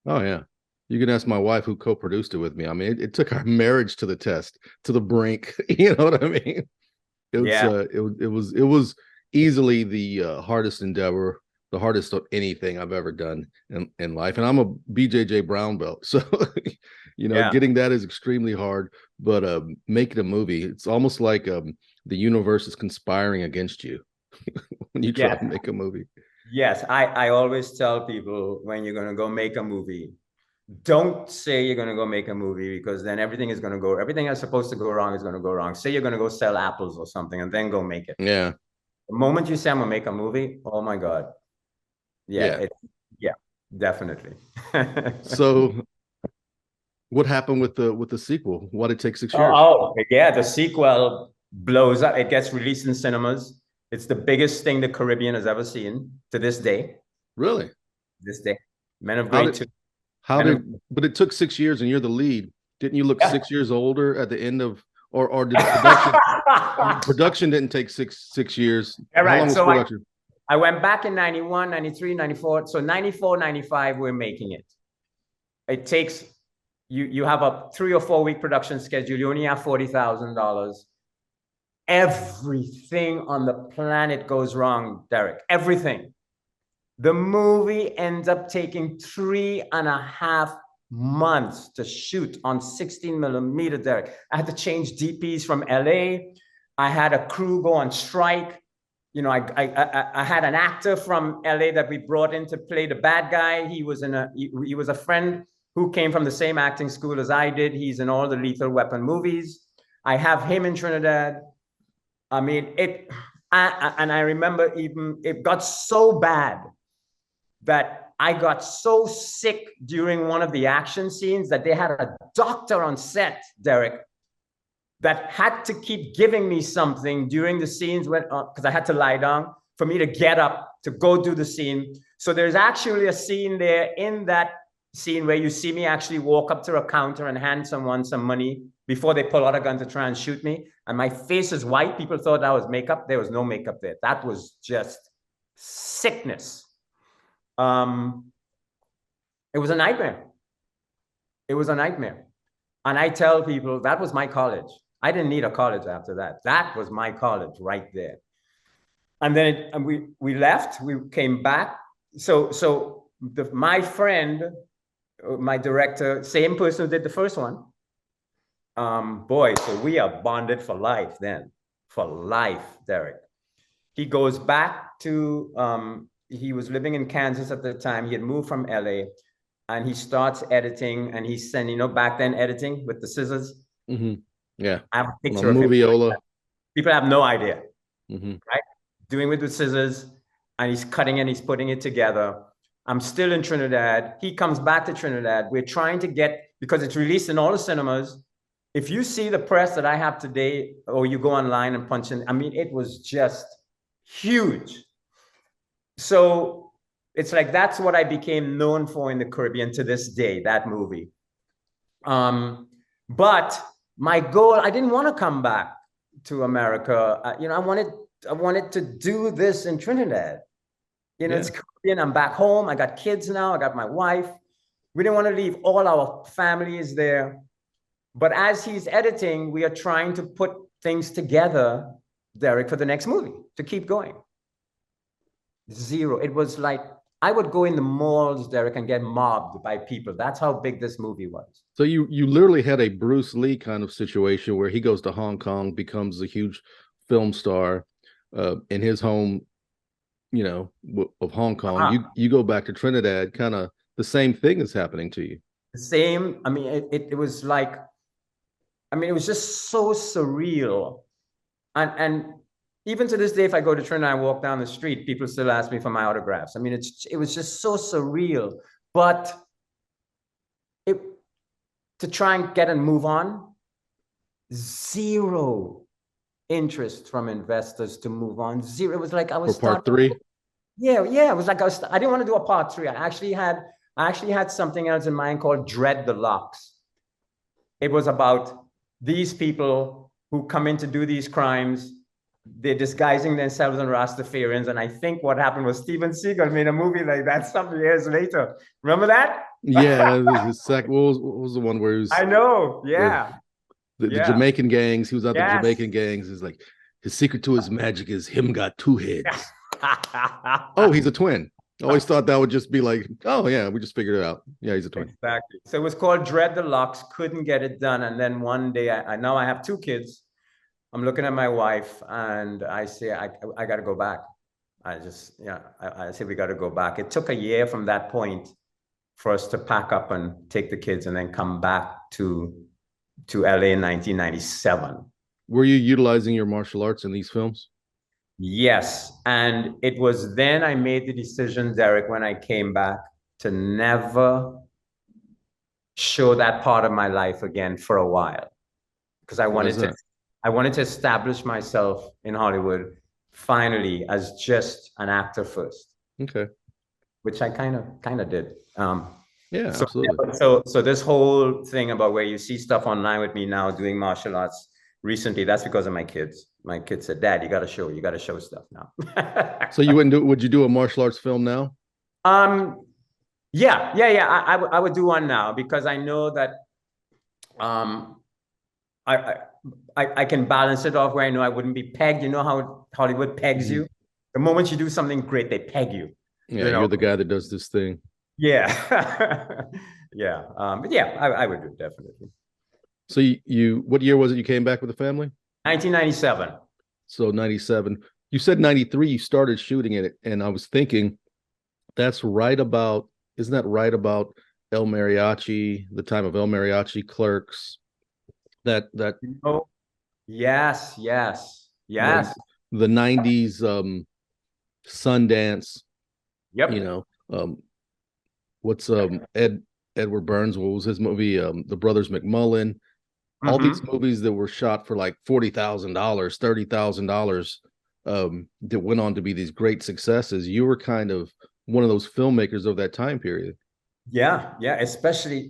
Oh yeah. You can ask my wife who co-produced it with me. I mean, it took our marriage to the test, to the brink. You know what I mean? It was easily the hardest endeavor, the hardest of anything I've ever done in life. And I'm a BJJ brown belt. So, getting that is extremely hard, but making a movie, it's almost like the universe is conspiring against you when you try to make a movie. Yes, I always tell people, when you're going to go make a movie, don't say you're going to go make a movie, because then everything that's supposed to go wrong is going to go wrong. Say you're going to go sell apples or something and then go make it. Yeah. The moment you say I'm going to make a movie, oh my God. Yeah, definitely. So what happened with the sequel? Why did it take 6 years? Yeah, the sequel blows up. It gets released in cinemas. It's the biggest thing the Caribbean has ever seen to this day. Really? This day. Men of Grade 2. But it took 6 years and you're the lead. Didn't you look 6 years older at the end of, or did production didn't take six years? All right. How long was production? I went back in 91, 93, 94. So 94, 95, we're making it. It takes, you have a 3 or 4 week production schedule. You only have $40,000. Everything on the planet goes wrong, Derrick. Everything. The movie ends up taking 3.5 months to shoot on 16 millimeter, Derrick. I had to change DPs from LA. I had a crew go on strike. I had an actor from LA that we brought in to play the bad guy. He was a friend who came from the same acting school as I did. He's in all the Lethal Weapon movies. I have him in Trinidad. I mean, and I remember even it got so bad that I got so sick during one of the action scenes that they had a doctor on set, Derrick, that had to keep giving me something during the scenes because I had to lie down for me to get up to go do the scene. So there's actually a scene there in that scene where you see me actually walk up to a counter and hand someone some money before they pull out a gun to try and shoot me. And my face is white. People thought that was makeup. There was no makeup there. That was just sickness. It was a nightmare. It was a nightmare. And I tell people that was my college. I didn't need a college after that. That was my college right there. And then we left, we came back. So my friend, my director, same person who did the first one, Boy, so we are bonded for life then, for life, Derrick. He goes back to, he was living in Kansas at the time. He had moved from LA and he starts editing and he's sending, back then editing with the scissors. Yeah. I have a On a picture of him. moviola. People have no idea, right? Doing it with scissors and he's cutting and he's putting it together. I'm still in Trinidad. He comes back to Trinidad. We're trying to get, because it's released in all the cinemas. If you see the press that I have today, or you go online and punch in, I mean, it was just huge. So it's like, that's what I became known for in the Caribbean to this day, that movie. But my goal, I didn't want to come back to America. I wanted to do this in Trinidad. It's Caribbean, I'm back home. I got kids now, I got my wife. We didn't want to leave, all our family is there. But as he's editing, we are trying to put things together, Derrick, for the next movie, to keep going. Zero. It was like, I would go in the malls, Derrick, and get mobbed by people. That's how big this movie was. So you literally had a Bruce Lee kind of situation where he goes to Hong Kong, becomes a huge film star in his home, of Hong Kong. You go back to Trinidad, kind of the same thing is happening to you. The same. I mean, it was like, it was just so surreal. And even to this day, if I go to Trinidad and walk down the street, people still ask me for my autographs. I mean, it was just so surreal. But to try and get and move on, zero interest from investors to move on. Zero. It was like I was for part 3. Yeah. It was like I didn't want to do a part 3. I actually had something else in mind called Dread the Locks. It was about these people who come in to do these crimes. They're disguising themselves as Rastafarians. And I think what happened was Steven Seagal made a movie like that some years later. Remember that? Yeah, his second. What was the one where he was? I know. Yeah. The Jamaican gangs. He was out the Jamaican gangs. He's like, his secret to his magic is him got 2 heads. Oh, he's a twin. I always thought that would just be like, oh yeah, we just figured it out. Yeah, he's a twin. Exactly. So it was called Dread the Locks. Couldn't get it done. And then one day, I now I have 2 kids. I'm looking at my wife and I say, I got to go back. I say, we got to go back. It took a year from that point for us to pack up and take the kids and then come back to LA in 1997. Were you utilizing your martial arts in these films? Yes. And it was then I made the decision, Derrick, when I came back, to never show that part of my life again for a while. Because I wanted to establish myself in Hollywood finally as just an actor first. Okay. Which I kind of did. Yeah, absolutely. So this whole thing about where you see stuff online with me now doing martial arts recently, that's because of my kids. My kids said, Dad, you got to show stuff now. So would you do a martial arts film now? Yeah. I would do one now because I know that I can balance it off where I know I wouldn't be pegged. You know how Hollywood pegs you? The moment you do something great, they peg you. Yeah, you're the guy that does this thing. Yeah. Yeah. But yeah, I would do it, definitely. So what year was it you came back with the family? 1997. So 97. You said 93 you started shooting it, and I was thinking isn't that right about El Mariachi, the time of El Mariachi, Clerks? That Yes. The 90s Sundance. Yep. What's Edward Burns, what was his movie? The Brothers McMullen. All these movies that were shot for like $40,000, $30,000, that went on to be these great successes. You were kind of one of those filmmakers of that time period. Yeah, especially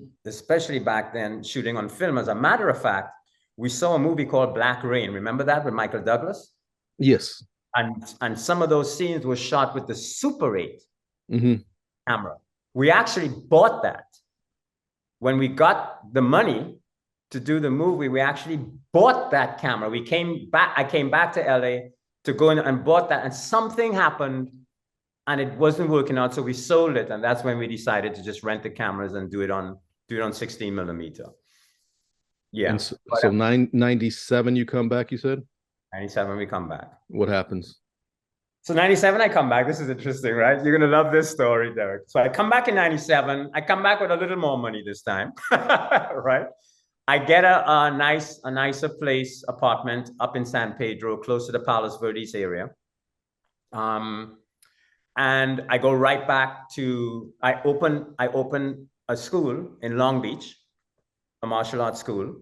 back then, shooting on film. As a matter of fact, we saw a movie called Black Rain. Remember that with Michael Douglas? Yes. And some of those scenes were shot with the Super 8 camera. We actually bought that. When we got the money to do the movie, we actually bought that camera. I came back to LA to go in and bought that, and something happened and it wasn't working out. So we sold it. And that's when we decided to just rent the cameras and do it on 16 millimeter. Yeah. And so 97, you come back, you said? 97, we come back. What happens? So 97, I come back. This is interesting, right? You're going to love this story, Derrick. So I come back in 97. I come back with a little more money this time, right? I get a nicer place, apartment up in San Pedro, close to the Palos Verdes area. And I go right back to, I open a school in Long Beach, a martial arts school.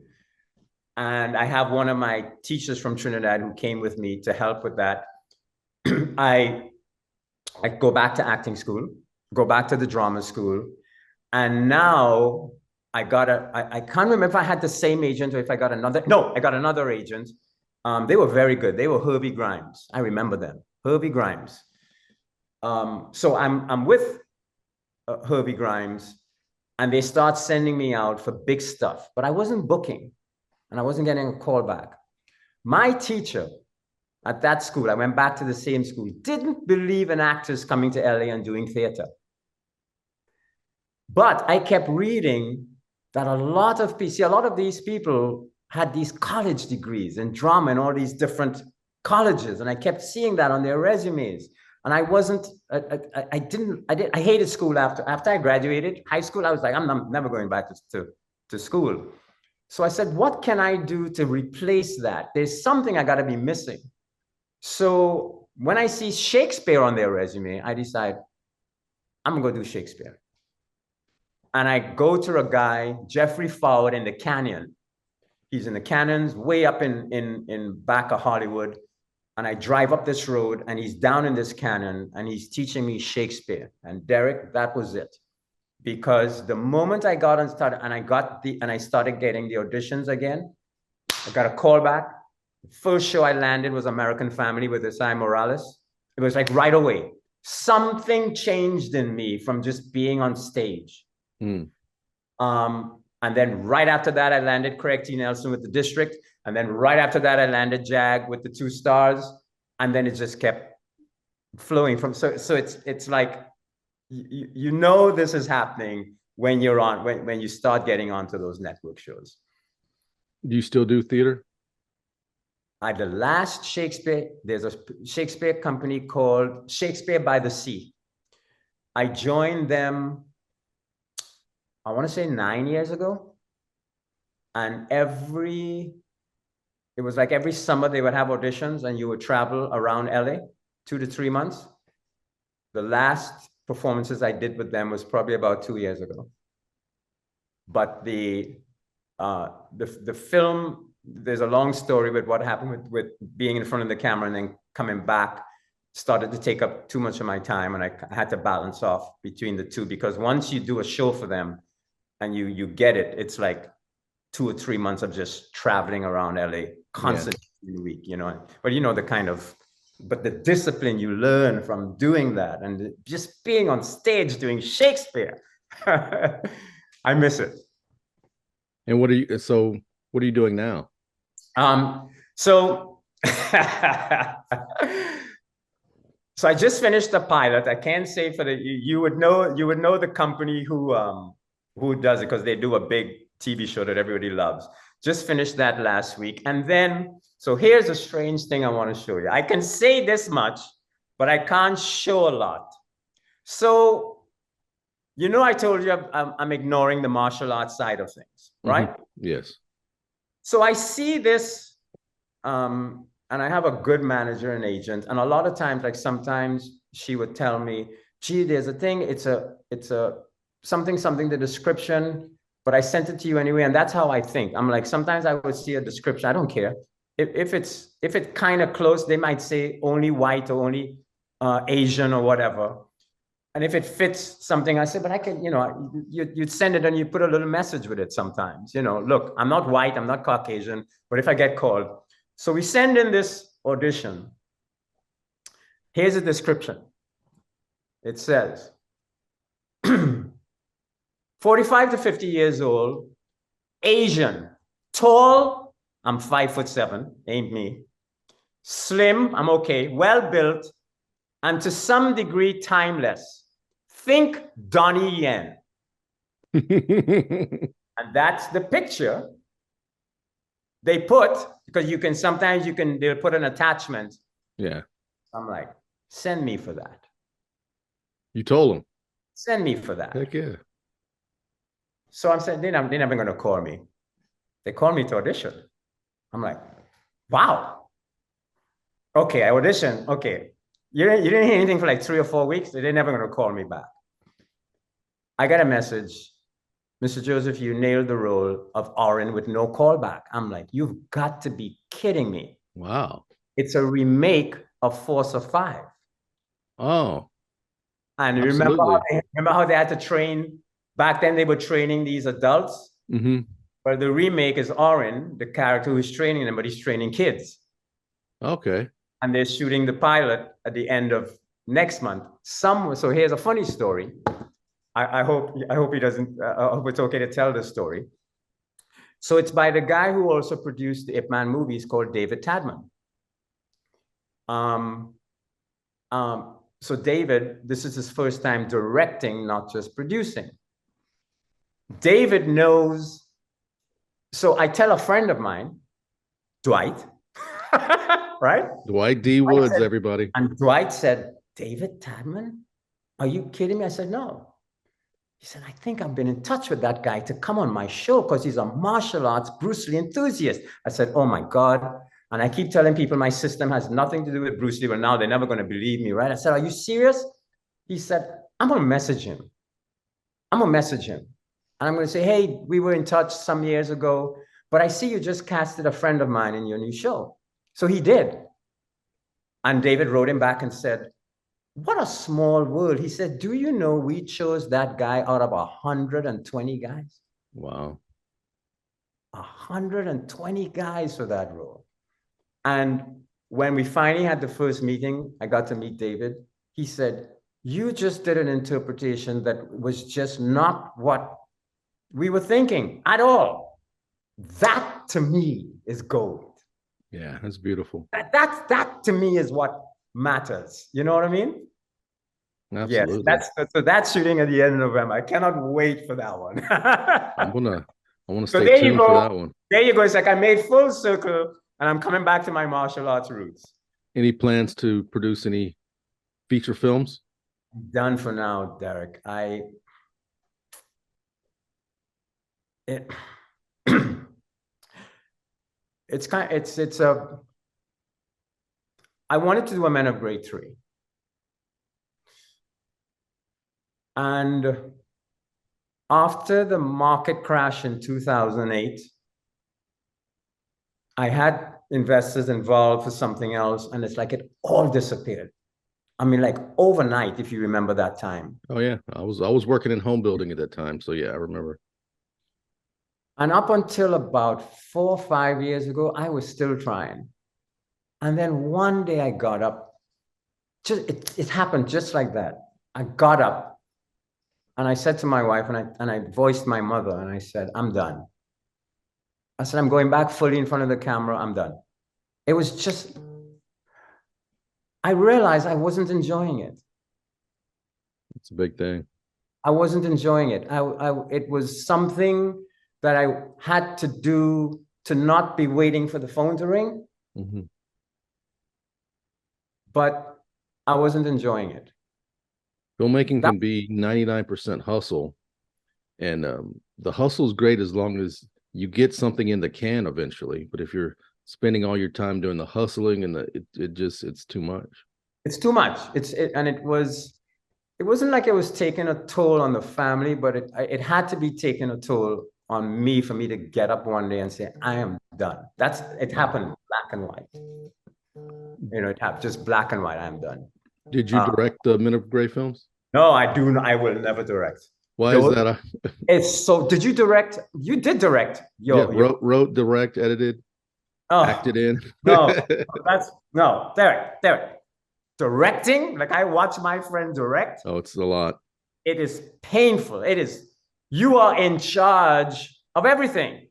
And I have one of my teachers from Trinidad who came with me to help with that. I go back to acting school, go back to the drama school. And now I can't remember if I had the same agent or if I got another. No, I got another agent. They were very good. They were Herbie Grimes. I remember them, Herbie Grimes. So I'm with Herbie Grimes, and they start sending me out for big stuff, but I wasn't booking and I wasn't getting a call back. My teacher at that school, I went back to the same school, didn't believe in actors coming to LA and doing theater. But I kept reading that a lot of these people had these college degrees in drama and all these different colleges. And I kept seeing that on their resumes. And I hated school after I graduated high school. I was like, I'm never going back to school. So I said, what can I do to replace that? There's something I got to be missing. So when I see Shakespeare on their resume, I decide I'm gonna go do Shakespeare. And I go to a guy, Jeffrey Fowler, in the Canyon. He's in the canyons, way up in back of Hollywood. And I drive up this road and he's down in this canyon and he's teaching me Shakespeare. And Derrick, that was it. Because the moment I got and started, and I started getting the auditions again, I got a call back. The first show I landed was American Family with Isai Morales. It was like right away. Something changed in me from just being on stage. And then right after that, I landed Craig T. Nelson with The District. And then right after that, I landed Jag with The 2 Stars. And then it just kept flowing from. So it's like, you know this is happening when you're on, when you start getting onto those network shows. Do you still do theater? The last Shakespeare, there's a Shakespeare company called Shakespeare by the Sea. I joined them, I want to say 9 years ago. And it was like every summer they would have auditions and you would travel around LA 2 to 3 months. The last performances I did with them was probably about 2 years ago. But the film, there's a long story with what happened with being in front of the camera and then coming back, started to take up too much of my time, and I had to balance off between the two, because once you do a show for them and you get it, it's like 2 or 3 months of just traveling around LA constantly in a week, you know. But you know but the discipline you learn from doing that and just being on stage doing Shakespeare, I miss it. And what are you doing now? So I just finished the pilot. I can't say for you would know the company who does it, because they do a big TV show that everybody loves. Just finished that last week. And then, so here's a strange thing I want to show you. I can say this much, but I can't show a lot. So, you know, I told you I'm ignoring the martial arts side of things, right? Mm-hmm. Yes. So I see this, and I have a good manager and agent. And a lot of times, like sometimes she would tell me, gee, there's a thing, it's a something, the description, but I sent it to you anyway. And that's how I think. I'm like, sometimes I would see a description. I don't care. If it's kind of close, they might say only white or only Asian or whatever. And if it fits something, I say, but I can, you know, you'd send it and you put a little message with it sometimes. You know, look, I'm not white, I'm not Caucasian, but if I get called. So we send in this audition. Here's a description. It says, 45 to 50 years old, Asian, tall, I'm 5'7", ain't me. Slim, I'm okay, well-built, and to some degree timeless. Think Donnie Yen. And that's the picture they put, because sometimes they'll put an attachment. Yeah. I'm like, send me for that. You told them. Send me for that. Heck yeah. So I'm saying, they're never going to call me. They called me to audition. I'm like, wow. Okay, I auditioned. Okay. You didn't hear anything for like 3 or 4 weeks. They're never going to call me back. I got a message. Mr. Joseph, you nailed the role of Orin with no callback. I'm like, you've got to be kidding me. Wow. It's a remake of Force of 5. Oh. And absolutely. remember how they had to train? Back then they were training these adults. Mm-hmm. But the remake is Orin, the character who's training them, but he's training kids. Okay. And they're shooting the pilot at the end of next month. So here's a funny story. I hope he doesn't. I hope it's okay to tell this story. So it's by the guy who also produced the Ip Man movies, called David Tadman. So David, this is his first time directing, not just producing. David knows. So I tell a friend of mine, Dwight, right? Dwight D. Woods, everybody. And Dwight said, David Tadman? Are you kidding me? I said, no. He said, I think I've been in touch with that guy to come on my show because he's a martial arts Bruce Lee enthusiast. I said, oh my God. And I keep telling people my system has nothing to do with Bruce Lee, but now they're never going to believe me, right? I said, are you serious? He said, I'm going to message him. I'm going to message him. And I'm going to say, hey, we were in touch some years ago, but I see you just casted a friend of mine in your new show. So he did. And David wrote him back and said, what a small world. He said, do you know we chose that guy out of 120 guys? Wow. 120 guys for that role. And when we finally had the first meeting, I got to meet David. He said, you just did an interpretation that was just not what we were thinking at all. That to me is gold. Yeah, that's beautiful. That to me is what matters. You know what I mean? Absolutely. Yes, so that's shooting at the end of November. I cannot wait for that one. I want to stay tuned for that one. There you go. It's like I made full circle and I'm coming back to my martial arts roots. Any plans to produce any feature films? Done for now, Derrick. I wanted to do a Men of Grade 3. And after the market crash in 2008, I had investors involved for something else, and it's like it all disappeared. I mean, like overnight, if you remember that time. Oh yeah, I was working in home building at that time, so yeah, I remember. And up until about 4 or 5 years ago, I was still trying. And then one day I got up. It happened just like that. I got up and I said to my wife, and I voiced my mother, and I said, I'm done. I said, I'm going back fully in front of the camera. I'm done. It was just, I realized I wasn't enjoying it. It's a big thing. I wasn't enjoying it. It was something that I had to do to not be waiting for the phone to ring. Mm-hmm. But I wasn't enjoying it. Filmmaking can be 99% hustle. And the hustle is great as long as you get something in the can eventually. But if you're spending all your time doing the hustling and it's too much. It's too much. It wasn't like it was taking a toll on the family, but it had to be taking a toll on me for me to get up one day and say, I am done. It happened black and white. You know, it happened just black and white. I'm done. Did you direct the Men of Grey films? No, I will never direct. Why is that? It's so. Did you direct? You did direct. Wrote, direct, edited, acted in. No, Derrick. Directing, like I watch my friend direct. Oh, it's a lot. It is painful. It is. You are in charge of everything.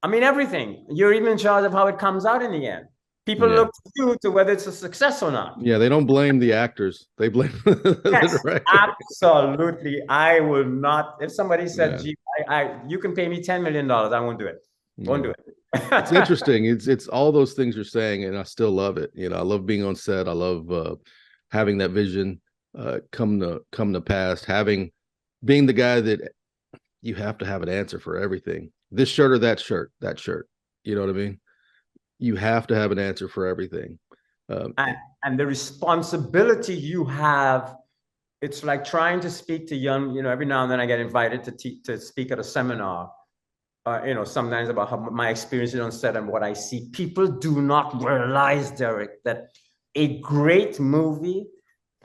I mean, everything. You're even in charge of how it comes out in the end. People look to you to whether it's a success or not. Yeah, they don't blame the actors. They blame the director. Absolutely. I will not. If somebody said, gee, you can pay me $10 million, I won't do it. Won't do it. It's interesting. It's all those things you're saying, and I still love it. You know, I love being on set. I love having that vision come to pass. Being the guy that you have to have an answer for everything. This shirt or that shirt, that shirt. You know what I mean? You have to have an answer for everything. And the responsibility you have, it's like trying to speak to young, every now and then I get invited to speak at a seminar, sometimes about my experiences on set and what I see. People do not realize, Derrick, that a great movie,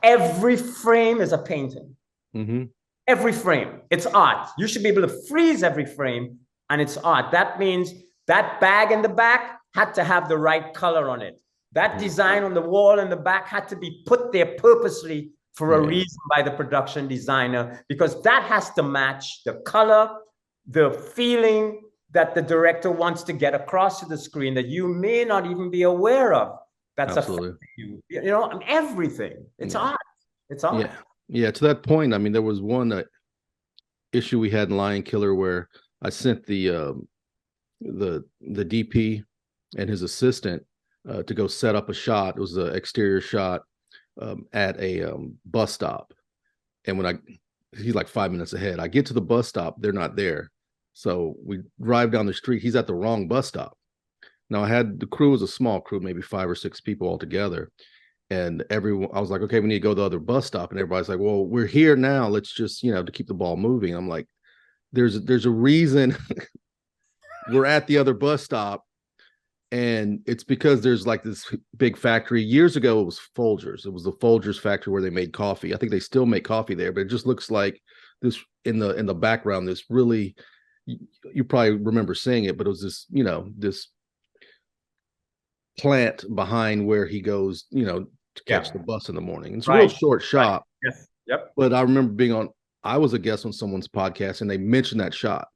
every frame is a painting. Mm-hmm. Every frame, it's art. You should be able to freeze every frame, and it's art. That means that bag in the back had to have the right color on it. That design on the wall in the back had to be put there purposely for a reason by the production designer, because that has to match the color, the feeling that the director wants to get across to the screen that you may not even be aware of. That's absolutely everything. It's art. It's art. Yeah. To that point, I mean, there was one issue we had in Lion Killer where I sent the DP and his assistant to go set up a shot. It was the exterior shot at a bus stop, and he's like 5 minutes ahead. I get to the bus stop, they're not there, so we drive down the street. He's at the wrong bus stop. Now the crew was a small crew, maybe 5 or 6 people altogether, and I was like, okay, we need to go to the other bus stop, and everybody's like, well, we're here now, let's just to keep the ball moving. I'm like, there's a reason we're at the other bus stop. And it's because there's like this big factory. Years ago, it was Folgers. It was the Folgers factory where they made coffee. I think they still make coffee there, but it just looks like this in the background. This really, you probably remember seeing it, but it was this, this plant behind where he goes, to catch the bus in the morning. It's a real short shot. Yes. Yep. But I remember I was a guest on someone's podcast, and they mentioned that shot,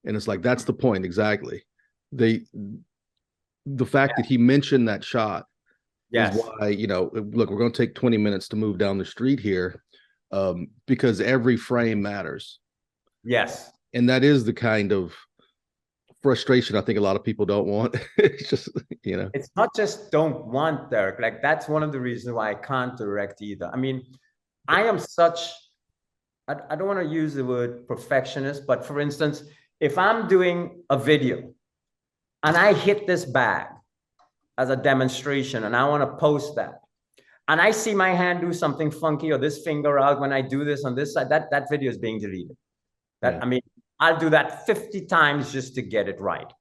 and it's like that's the point exactly. The fact that he mentioned that shot is why, look, we're going to take 20 minutes to move down the street here, because every frame matters. Yes. And that is the kind of frustration I think a lot of people don't want. It's just, It's not just don't want, Derrick. Like, that's one of the reasons why I can't direct either. I mean, I am I don't want to use the word perfectionist, but for instance, if I'm doing a video, and I hit this bag as a demonstration, and I want to post that, and I see my hand do something funky, or this finger out when I do this on this side, that video is being deleted. I mean, I'll do that 50 times just to get it right.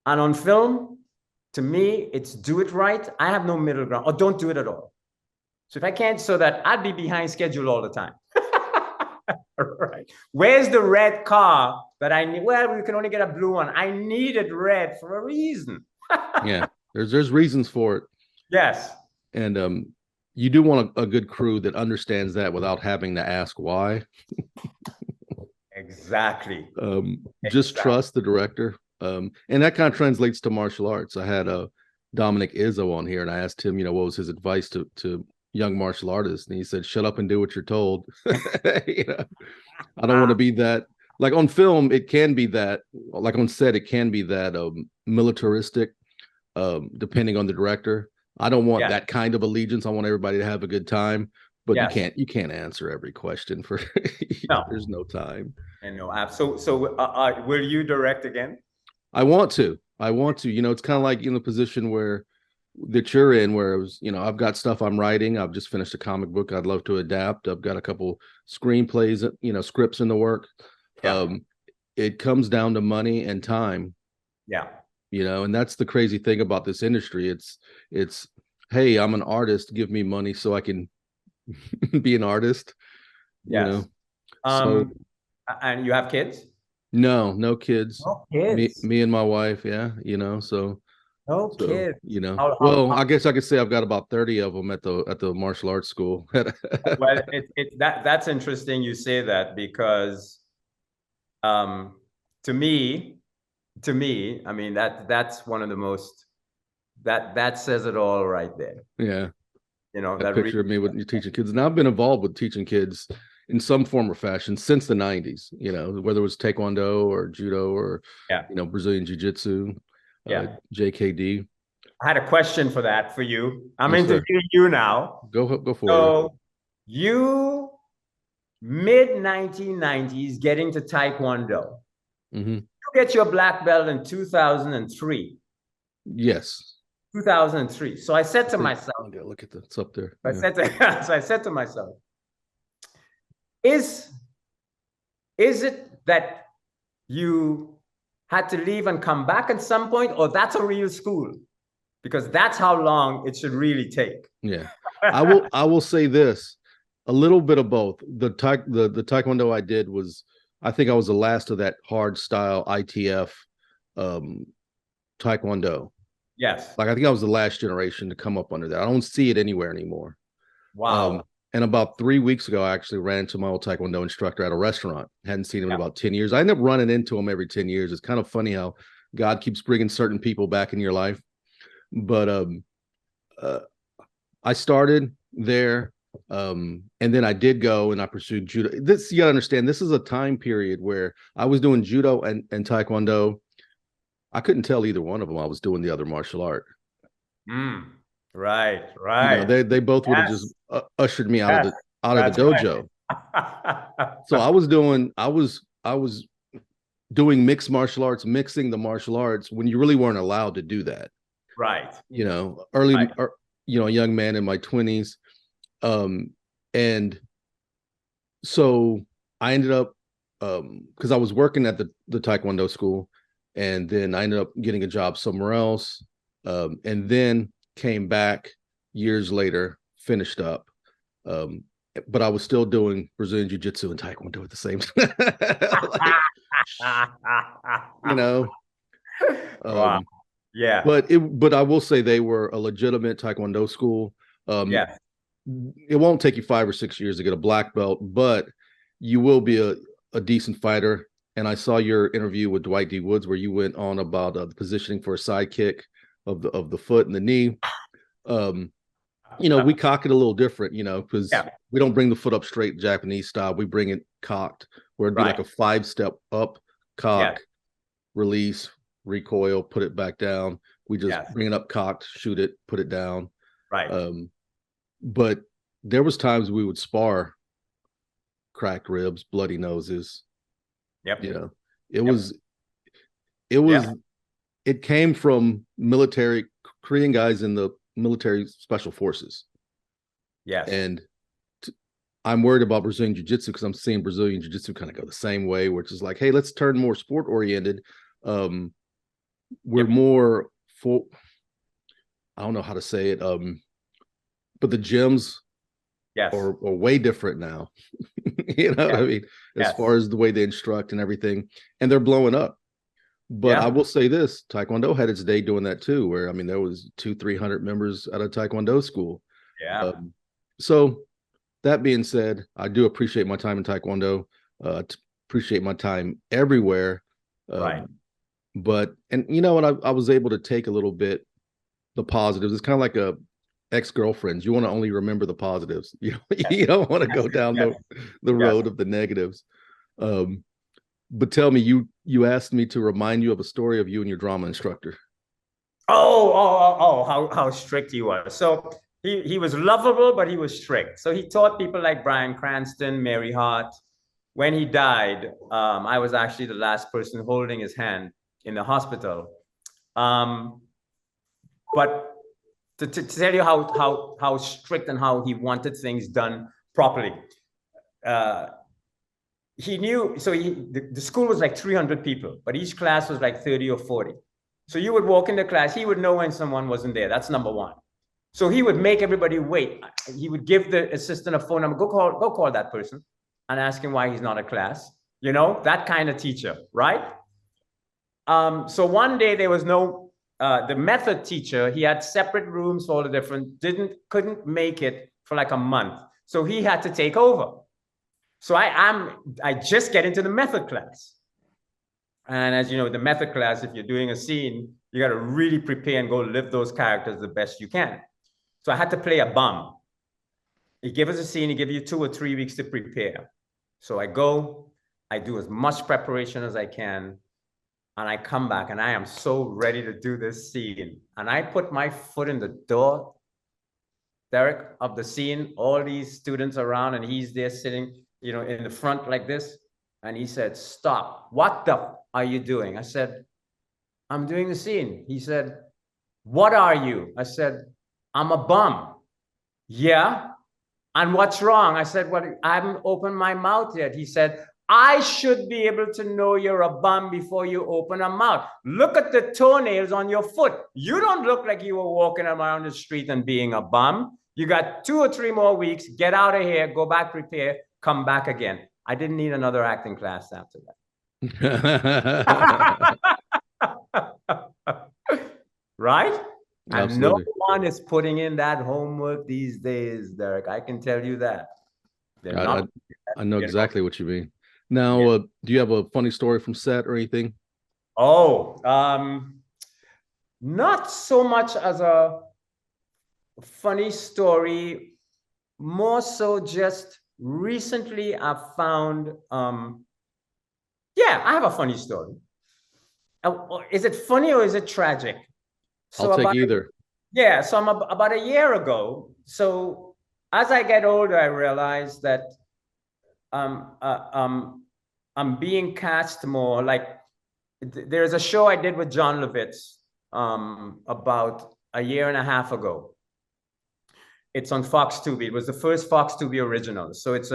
And on film, to me, it's do it right. I have no middle ground, or don't do it at all. So if I can't, so that I'd be behind schedule all the time. Right. Where's the red car that I need? Well, we can only get a blue one. I needed red for a reason. Yeah, there's reasons for it. Yes. And you do want a good crew that understands that without having to ask why. Exactly. Just trust the director. And that kind of translates to martial arts. I had Dominic Izzo on here, and I asked him, what was his advice to young martial artists, and he said, shut up and do what you're told. I don't want to be that, like on film it can be that, like on set it can be that militaristic, depending on the director. I don't want that kind of allegiance. I want everybody to have a good time, but you can't answer every question for there's no time. And so will you direct again? I want to. It's kind of like in the position that you're in, where it was, I've got stuff I'm writing. I've just finished a comic book I'd love to adapt. I've got a couple screenplays, scripts in the work. It comes down to money and time. Yeah. And that's the crazy thing about this industry. It's hey, I'm an artist, give me money so I can be an artist. Yes. And you have kids? No kids. No kids. Me and my wife, so kids. Well, I guess I could say I've got about 30 of them at the martial arts school. Well, that's interesting you say that, because to me, I mean, that's one of the most, that says it all right there. Yeah. That picture of me with you teaching kids. And I've been involved with teaching kids in some form or fashion since the 90s, you know, whether it was Taekwondo or Judo or, you know, Brazilian Jiu-Jitsu, JKD. I had a question for that for you. I'm Yes, interviewing you now. Go for it. So you mid-1990s getting to Taekwondo. You get your black belt in 2003. Yes. 2003. So I said to myself, look at that. It's up there. I said to myself, is it that you had to leave and come back at some point, or that's a real school? Because that's how long it should really take. Yeah. I will say this, a little bit of both. The Taekwondo I did was, I think I was the last of that hard style ITF Taekwondo. Yes. Like I think I was the last generation to come up under that. I don't see it anywhere anymore. Wow. And about 3 weeks ago, I actually ran into my old Taekwondo instructor at a restaurant. Hadn't seen him in about 10 years. I end up running into him every 10 years. It's kind of funny how God keeps bringing certain people back in your life. But I started there, and then I did go and I pursued Judo. This, you gotta understand, this is a time period where I was doing Judo and Taekwondo. I couldn't tell either one of them I was doing the other martial art. Right. You know, they both would have just ushered me out of the dojo. So I was doing mixed martial arts, mixing the martial arts when you really weren't allowed to do that. Right. You know, you know, a young man in my 20s. And so I ended up, because I was working at the Taekwondo school, and then I ended up getting a job somewhere else, and then came back years later, finished up. But I was still doing Brazilian Jiu-Jitsu and Taekwondo at the same time. You know, wow. Yeah. But I will say they were a legitimate Taekwondo school. Yeah. It won't take you 5 or 6 years to get a black belt, but you will be a decent fighter. And I saw your interview with Dwight D. Woods where you went on about the positioning for a side kick of the foot and the knee. You know, we cock it a little different, you know, because we don't bring the foot up straight Japanese style. We bring it cocked, where it'd be like a 5-step up, cock, release, recoil, put it back down. We just bring it up cocked, shoot it, put it down. Right. But there was times we would spar, cracked ribs, bloody noses. Yep. You know, it came from military Korean guys in the military special forces. Yes. And I'm worried about Brazilian Jiu-Jitsu because I'm seeing Brazilian Jiu-Jitsu kind of go the same way, which is like, hey, let's turn more sport oriented. We're more for, I don't know how to say it. But the gyms are way different now. You know what I mean? As far as the way they instruct and everything, and they're blowing up. But I will say this, Taekwondo had its day doing that too, where, I mean, there was 200-300 members at a Taekwondo school. Yeah. So that being said, I do appreciate my time in Taekwondo, appreciate my time everywhere. Right. But, and you know what, I was able to take a little bit, the positives. It's kind of like a ex-girlfriends. You want to only remember the positives. You know, you don't want to go down the road of the negatives. But tell me, you asked me to remind you of a story of you and your drama instructor. How strict he was. So he was lovable, but he was strict. So he taught people like Bryan Cranston, Mary Hart. When he died, I was actually the last person holding his hand in the hospital. But to tell you how strict and how he wanted things done properly, he knew. So the school was like 300 people, but each class was like 30 or 40. So you would walk in the class, he would know when someone wasn't there. That's number one. So he would make everybody wait. He would give the assistant a phone number. Go call that person and ask him why he's not at class. You know, that kind of teacher, right? So one day there was no. The method teacher, he had separate rooms for all the different, couldn't make it for like a month. So he had to take over. So I just get into the method class. And as you know, the method class, if you're doing a scene, you got to really prepare and go live those characters the best you can. So I had to play a bum. He gave us a scene, he gave you 2 or 3 weeks to prepare. So I go, I do as much preparation as I can, and I come back and I am so ready to do this scene. And I put my foot in the door, Derrick, of the scene, all these students around, and he's there sitting, you know, in the front like this. And he said, "Stop. What the are you doing?" I said, "I'm doing the scene." He said, "What are you?" I said, "I'm a bum." "Yeah. And what's wrong?" I said, "Well, I haven't opened my mouth yet." He said, "I should be able to know you're a bum before you open a mouth. Look at the toenails on your foot. You don't look like you were walking around the street and being a bum. You got 2 or 3 more weeks. Get out of here. Go back, prepare, come back again." I didn't need another acting class after that. Right? And Absolutely. no one is putting in that homework these days, Derrick. I can tell you that. They're not. I know exactly what you mean. Now, do you have a funny story from set or anything? Oh, not so much as a funny story, more so just recently I found, yeah, I have a funny story. Is it funny or is it tragic? So I'll take either. Yeah, so about a year ago. So as I get older, I realize that I'm being cast more. Like there's a show I did with John Lovitz about a year and a half ago. It's on Fox Tubi. It was the first Fox Tubi original. So it's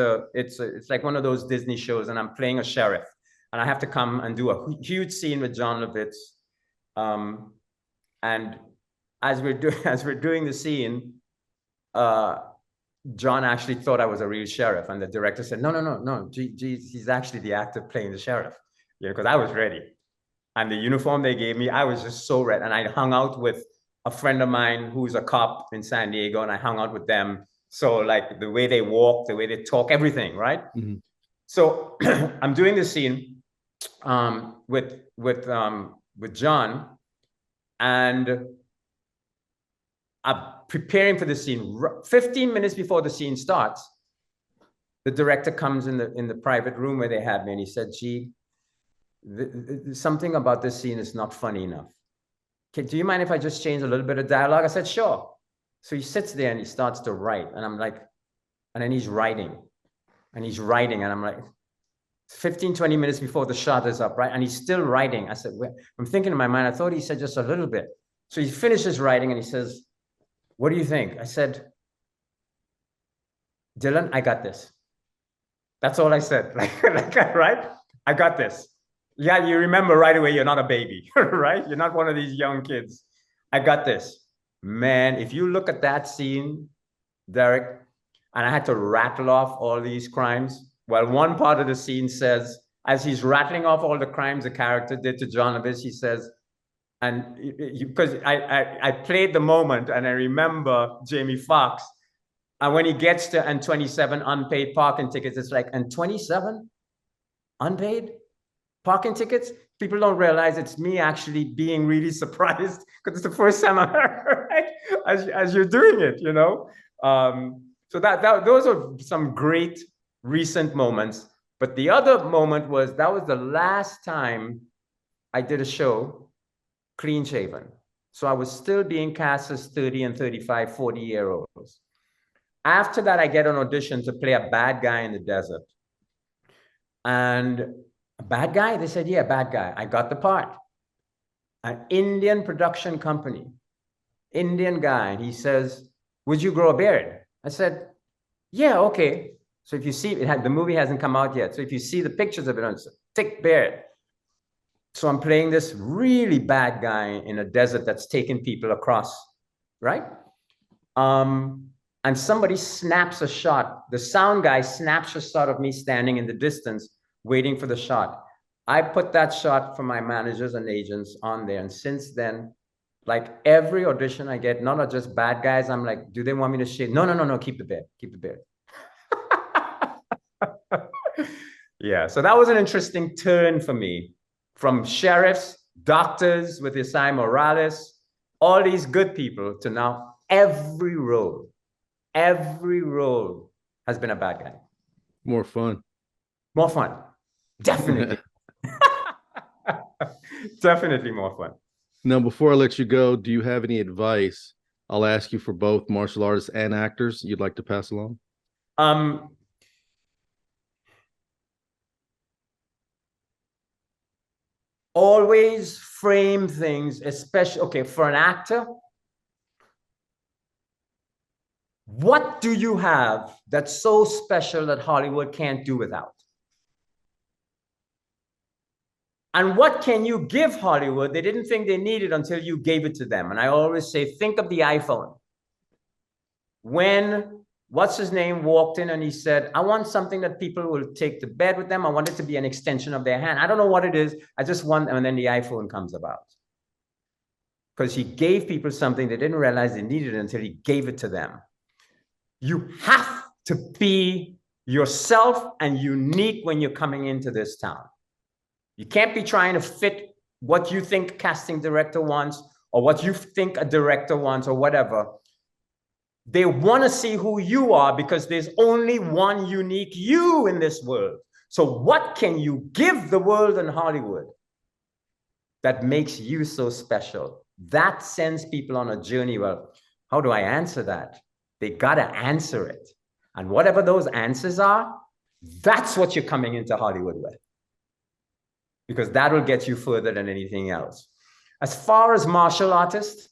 like one of those Disney shows, and I'm playing a sheriff, and I have to come and do a huge scene with John Lovitz. And as we're doing the scene, John actually thought I was a real sheriff, and the director said, "No, he's actually the actor playing the sheriff." Yeah, because I was ready, and the uniform they gave me, I was just so ready. And I hung out with a friend of mine who's a cop in San Diego, and I hung out with them. So like the way they walk, the way they talk, everything, right? Mm-hmm. So I'm doing this scene with John, and I'm preparing for the scene. 15 minutes before the scene starts, the director comes in the private room where they had me, and he said, "Gee, something about this scene is not funny enough. Do you mind if I just change a little bit of dialogue?" I said, "Sure." So he sits there and he starts to write, and I'm like, and then he's writing, and I'm like, 15, 20 minutes before the shot is up, right? And he's still writing. I said, I'm thinking in my mind, I thought he said just a little bit. So he finishes writing and he says, "What do you think?" I said, "Dylan, I got this." That's all I said. Like, right? "I got this." Yeah, you remember right away, you're not a baby, right? You're not one of these young kids. "I got this." Man, if you look at that scene, Derrick, and I had to rattle off all these crimes. Well, one part of the scene says, as he's rattling off all the crimes the character did to John Lovitz, he says, and because I played the moment and I remember Jamie Foxx, and when he gets to and 27 unpaid parking tickets, it's like, and 27 unpaid parking tickets? People don't realize it's me actually being really surprised because it's the first time I heard, right? As you're doing it, you know? So those are some great recent moments. But the other moment was, that was the last time I did a show clean shaven. So I was still being cast as 30 and 35, 40-year-olds. After that, I get an audition to play a bad guy in the desert. And a bad guy? They said, yeah, bad guy. I got the part. An Indian production company, Indian guy. And he says, "Would you grow a beard?" I said, "Yeah, okay." So if you see, the movie hasn't come out yet. So if you see the pictures of it, it's a thick beard. So I'm playing this really bad guy in a desert that's taking people across, right? And somebody snaps a shot. The sound guy snaps a shot of me standing in the distance, waiting for the shot. I put that shot for my managers and agents on there. And since then, like every audition I get, not just bad guys, I'm like, do they want me to shave? No, keep the beard, keep the beard. Yeah, so that was an interesting turn for me. From sheriffs, doctors with Isai Morales, all these good people, to now every role has been a bad guy. More fun. More fun. Definitely. Definitely more fun. Now, before I let you go, do you have any advice? I'll ask you for both martial artists and actors you'd like to pass along. Always frame things, especially, okay, for an actor, what do you have that's so special that Hollywood can't do without? And what can you give Hollywood they didn't think they needed until you gave it to them? And I always say, think of the iPhone. When, what's his name, walked in and he said, I want something that people will take to bed with them. I want it to be an extension of their hand. I don't know what it is. I just want, and then the iPhone comes about. Because he gave people something they didn't realize they needed until he gave it to them. You have to be yourself and unique when you're coming into this town. You can't be trying to fit what you think a casting director wants or what you think a director wants or whatever. They want to see who you are because there's only one unique you in this world. So what can you give the world in Hollywood that makes you so special? That sends people on a journey. Well, how do I answer that? They got to answer it. And whatever those answers are, that's what you're coming into Hollywood with. Because that will get you further than anything else. As far as martial artists,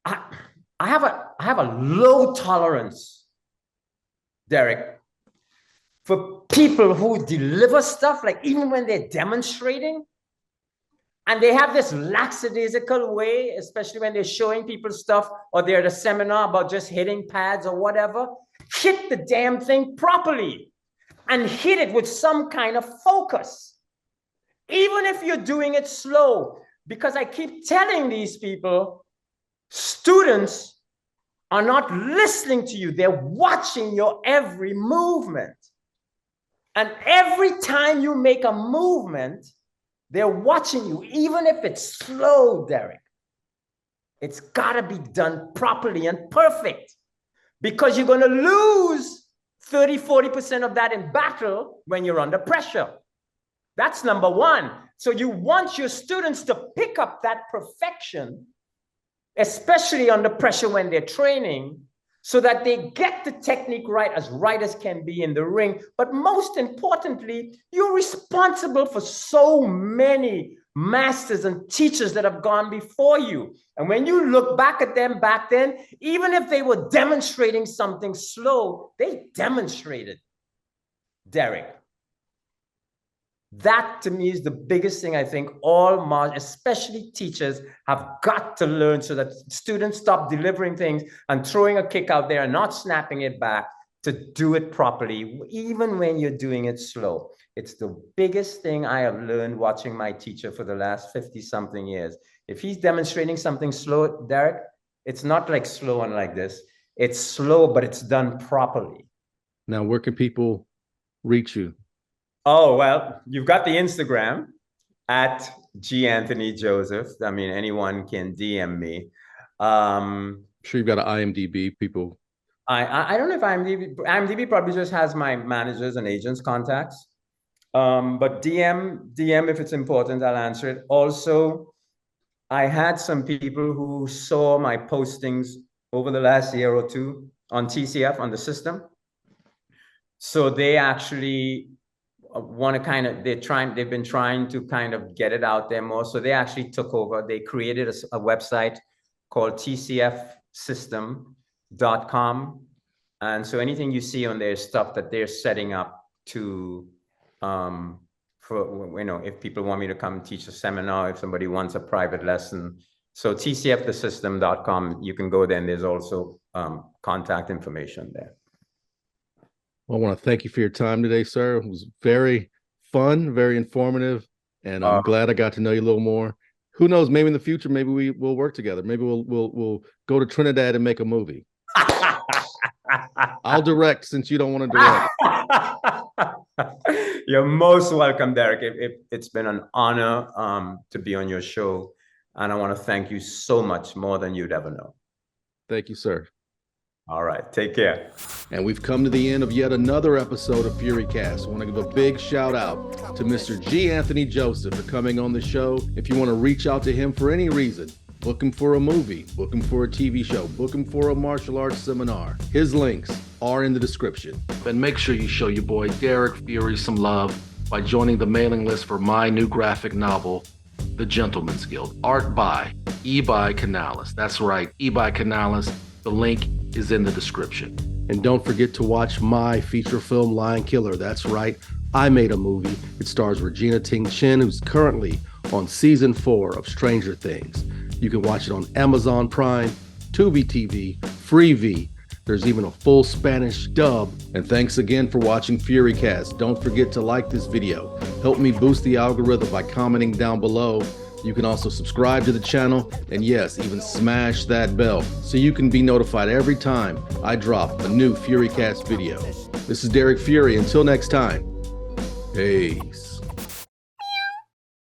I have a low tolerance, Derrick, for people who deliver stuff, like even when they're demonstrating, and they have this lackadaisical way, especially when they're showing people stuff or they're at a seminar about just hitting pads or whatever. Hit the damn thing properly and hit it with some kind of focus. Even if you're doing it slow, because I keep telling these people, students are not listening to you. They're watching your every movement. And every time you make a movement, they're watching you, even if it's slow, Derrick. It's got to be done properly and perfect because you're going to lose 30, 40% of that in battle when you're under pressure. That's number one. So you want your students to pick up that perfection, especially under pressure when they're training, so that they get the technique right as can be in the ring. But most importantly, you're responsible for so many masters and teachers that have gone before you. And when you look back at them back then, even if they were demonstrating something slow, they demonstrated, Derrick. That to me is the biggest thing I think all, especially teachers, have got to learn so that students stop delivering things and throwing a kick out there and not snapping it back, to do it properly, even when you're doing it slow. It's the biggest thing I have learned watching my teacher for the last 50-something years. If he's demonstrating something slow, Derrick, it's not like slow and like this. It's slow, but it's done properly. Now, where can people reach you? Oh, well, you've got the Instagram at G. Anthony Joseph. I mean, anyone can DM me. I'm sure you've got an IMDB, people. I don't know if IMDB probably just has my managers and agents' contacts. But DM if it's important, I'll answer it. Also, I had some people who saw my postings over the last year or two on TCF, on the system. So they actually want to kind of, they've been trying to kind of get it out there more. So they actually took over. They created a website called tcfsystem.com. And so anything you see on there is stuff that they're setting up to, for, you know, if people want me to come teach a seminar, if somebody wants a private lesson. So tcfsystem.com, you can go there, and there's also contact information there. Well, I want to thank you for your time today, sir. It was very fun, very informative, and I'm glad I got to know you a little more. Who knows? Maybe in the future, maybe we will work together. Maybe we'll go to Trinidad and make a movie. I'll direct since you don't want to direct. You're most welcome, Derrick. It's been an honor to be on your show, and I want to thank you so much, more than you'd ever know. Thank you, sir. All right. Take care. And we've come to the end of yet another episode of FURYCAST. I want to give a big shout out to Mr. G. Anthony Joseph for coming on the show. If you want to reach out to him for any reason, book him for a movie, book him for a TV show, book him for a martial arts seminar, his links are in the description. And make sure you show your boy Derrick Fury some love by joining the mailing list for my new graphic novel, The Gentleman's Guild, art by E. Canales. That's right, E. Canales. The link is in the description. And don't forget to watch my feature film, Lion Killer. That's right, I made a movie. It stars Regina Ting-Chen, who's currently on season 4 of Stranger Things. You can watch it on Amazon Prime, Tubi TV, Freevee. There's even a full Spanish dub. And thanks again for watching FURYCAST. Don't forget to like this video. Help me boost the algorithm by commenting down below. You can also subscribe to the channel, and yes, even smash that bell so you can be notified every time I drop a new FURYCAST video. This is Derrick Fury. Until next time, hey.